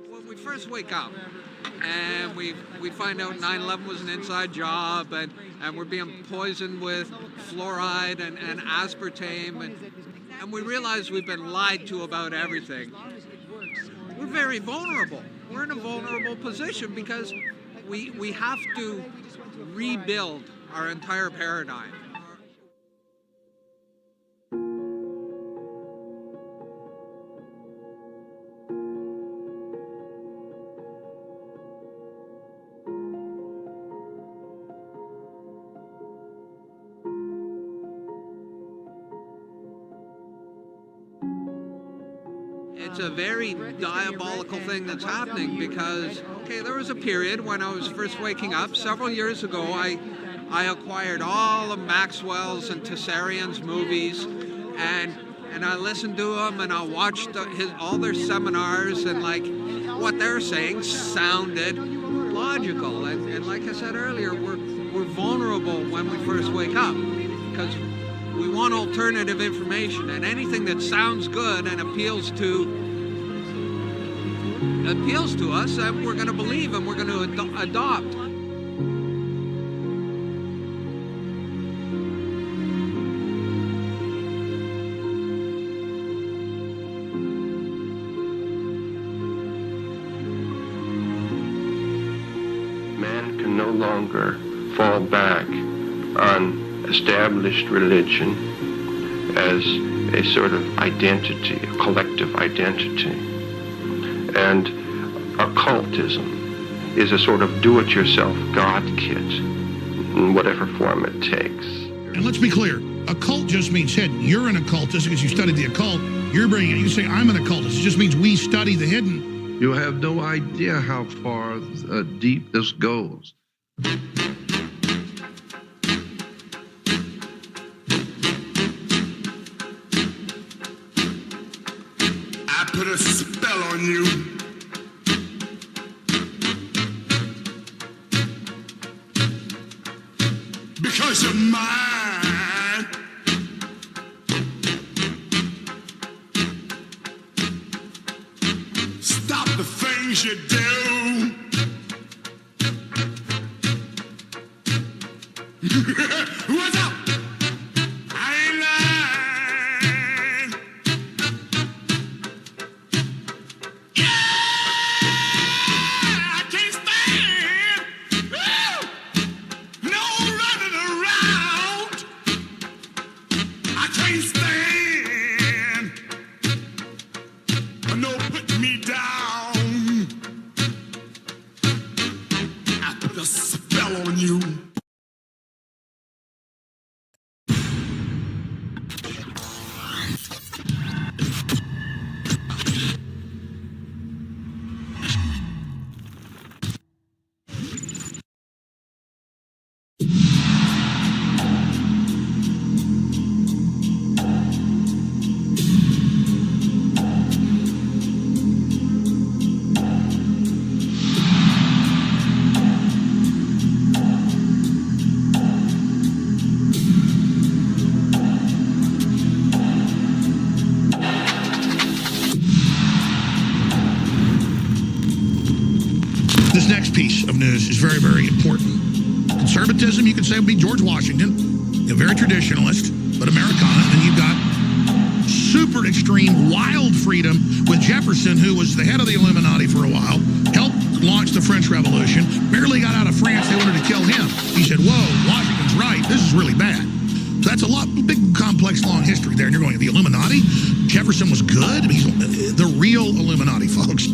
When we first wake up and we find out 9/11 was an inside job and we're being poisoned with fluoride and aspartame and we realize we've been lied to about everything, we're very vulnerable. We're in a vulnerable position because we have to rebuild our entire paradigm. It's a very diabolical thing that's happening because, okay, there was a period when I was first waking up. Several years ago, I acquired all of Maxwell's and Tessarian's movies, and I listened to them, and I watched all their seminars, and like what they're saying sounded logical. And like I said earlier, we're vulnerable when we first wake up because we want alternative information, and anything that sounds good and appeals to us, and we're going to believe and we're going to adopt. Man can no longer fall back on established religion as a sort of identity, a collective identity. And occultism is a sort of do-it-yourself God kit in whatever form it takes. And let's be clear, occult just means hidden. You're an occultist because you studied the occult. You're bringing it. You say, I'm an occultist. It just means we study the hidden. You have no idea how far deep this goes. I put a spell on you. Because you're mine. Stop the things you do. What's up? I ain't lying. I can't stand. No running around. I can't stand. No putting me down. I put a spell on you. This next piece of news is very, very important. Conservatism, you could say, would be George Washington, a very traditionalist, but Americana. And you've got super extreme, wild freedom with Jefferson, who was the head of the Illuminati for a while, helped launch the French Revolution, barely got out of France, they wanted to kill him. He said, whoa, Washington's right. This is really bad. So that's a lot, big, complex, long history there. And you're going, the Illuminati? Jefferson was good? He's the real Illuminati, folks.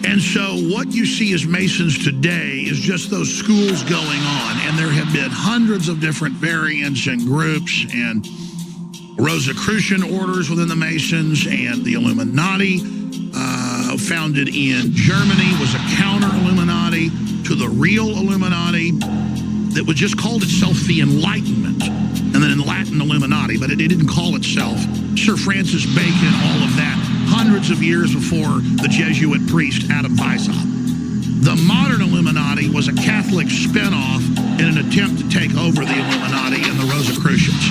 And so what you see as Masons today is just those schools going on, and there have been hundreds of different variants and groups and Rosicrucian orders within the Masons, and the Illuminati, founded in Germany, was a counter-Illuminati to the real Illuminati that was just called itself the Enlightenment, and then in Latin Illuminati, but it didn't call itself. Sir Francis Bacon, all of that, hundreds of years before the Jesuit priest Adam Weishaupt. The modern Illuminati was a Catholic spinoff in an attempt to take over the Illuminati and the Rosicrucians.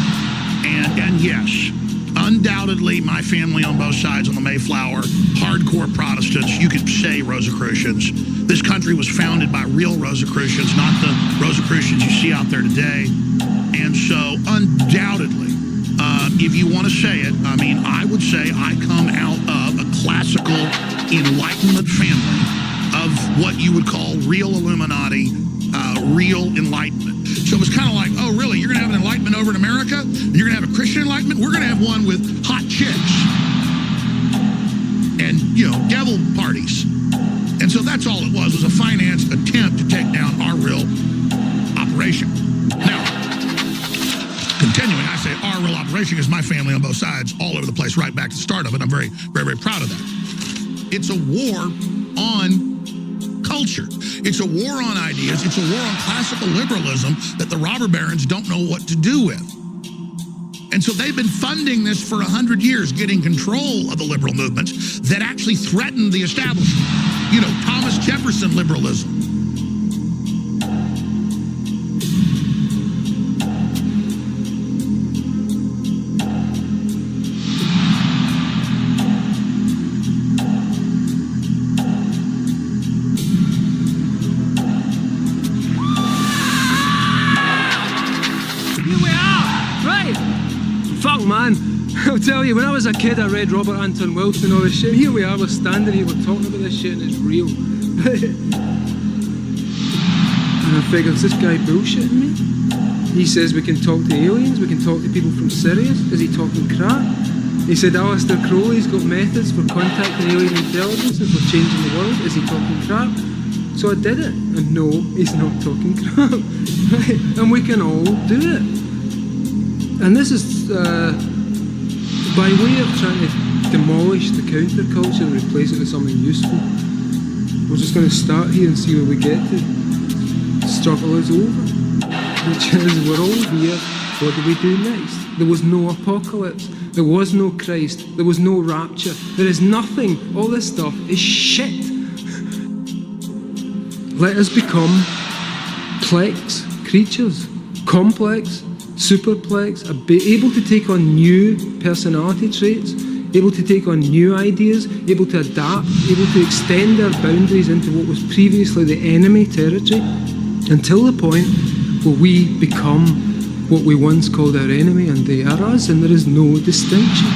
And yes, undoubtedly, my family on both sides on the Mayflower, hardcore Protestants, you could say Rosicrucians. This country was founded by real Rosicrucians, not the Rosicrucians you see out there today. And so, undoubtedly, if you want to say it, I mean, I would say I come out of a classical Enlightenment family of what you would call real Illuminati, real Enlightenment. So it was kind of like, oh, really? You're going to have an Enlightenment over in America? You're going to have a Christian Enlightenment? We're going to have one with hot chicks and, you know, devil parties. And so that's all it was a financed attempt to take down our real operation. Now, continuing, I say our real operation is my family on both sides, all over the place, right back to the start of it. I'm very, very, very proud of that. It's a war on culture. It's a war on ideas. It's a war on classical liberalism that the robber barons don't know what to do with. And so they've been funding this for 100 years, getting control of the liberal movements that actually threatened the establishment. You know, Thomas Jefferson liberalism. Man, I'll tell you, when I was a kid I read Robert Anton Wilson and all this shit. Here we are, we're standing here, we're talking about this shit and it's real. And I figured, is this guy bullshitting me? He says we can talk to aliens, we can talk to people from Sirius. Is he talking crap? He said Aleister Crowley's got methods for contacting alien intelligence and for changing the world. Is he talking crap? So I did it. And no, he's not talking crap. Right? And we can all do it. And this is by way of trying to demolish the counterculture and replace it with something useful. We're just going to start here and see where we get to. The struggle is over, which is we're all here. What do we do next? There was no apocalypse. There was no Christ. There was no rapture. There is nothing. All this stuff is shit. Let us become plex creatures, complex, superplex, able to take on new personality traits, able to take on new ideas, able to adapt, able to extend our boundaries into what was previously the enemy territory, until the point where we become what we once called our enemy and they are us, and there is no distinction.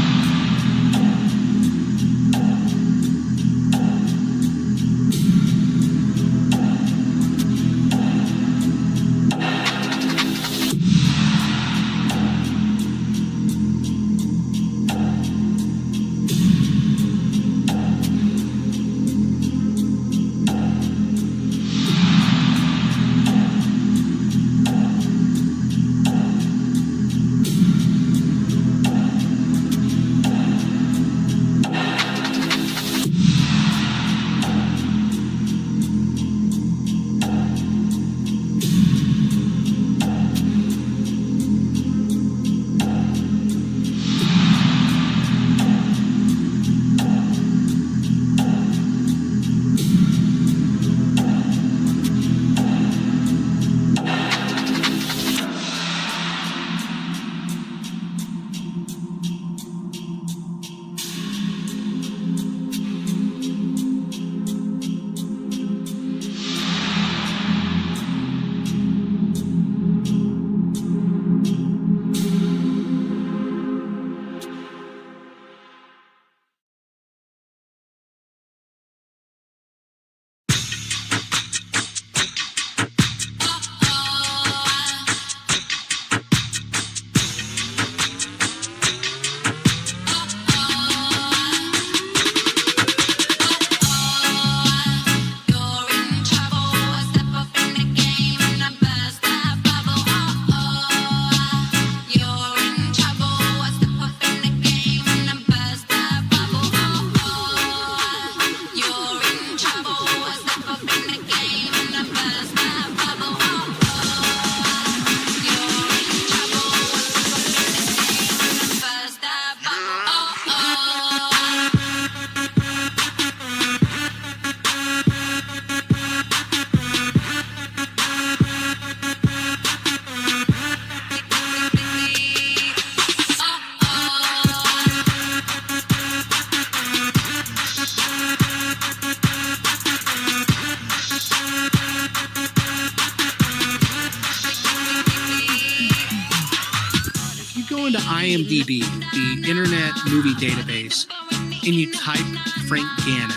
Go into IMDb, the Internet Movie Database, and you type Frank Gannon,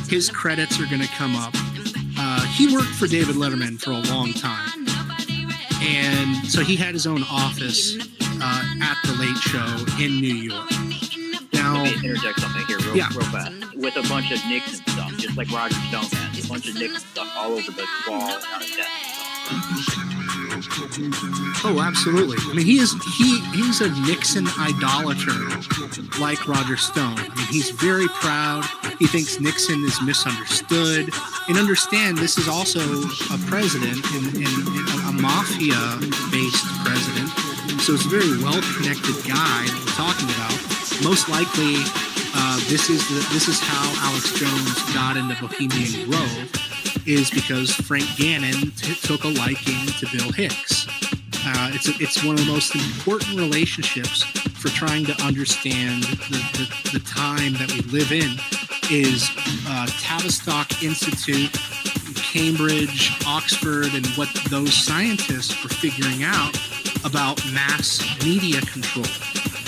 his credits are going to come up. He worked for David Letterman for a long time, and so he had his own office at the Late Show in New York. Now, let me interject something here real fast. With a bunch of Nixon stuff, just like Roger Stone has, a bunch of Nixon stuff all over the wall and on his desk. Oh, absolutely. I mean, he's a Nixon idolater like Roger Stone. I mean, he's very proud. He thinks Nixon is misunderstood. And understand, this is also a president and a mafia-based president. So it's a very well-connected guy that we're talking about. Most likely, this is how Alex Jones got into Bohemian Grove, is because Frank Gannon took a liking to Bill Hicks. It's one of the most important relationships for trying to understand the time that we live in is Tavistock Institute, Cambridge, Oxford, and what those scientists were figuring out about mass media control.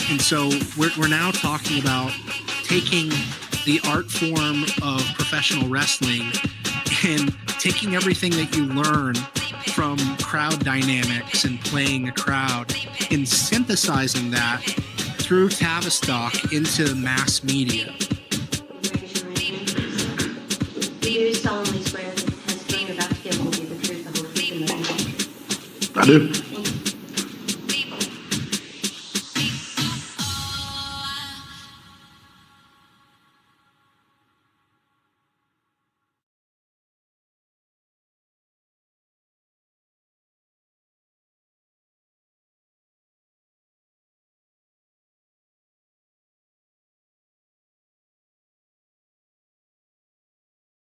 And so we're now talking about taking the art form of professional wrestling and taking everything that you learn from crowd dynamics and playing a crowd and synthesizing that through Tavistock into mass media. Do you solemnly swear that the testimony you're about to give will be the truth, the whole truth, and nothing but the truth? I do.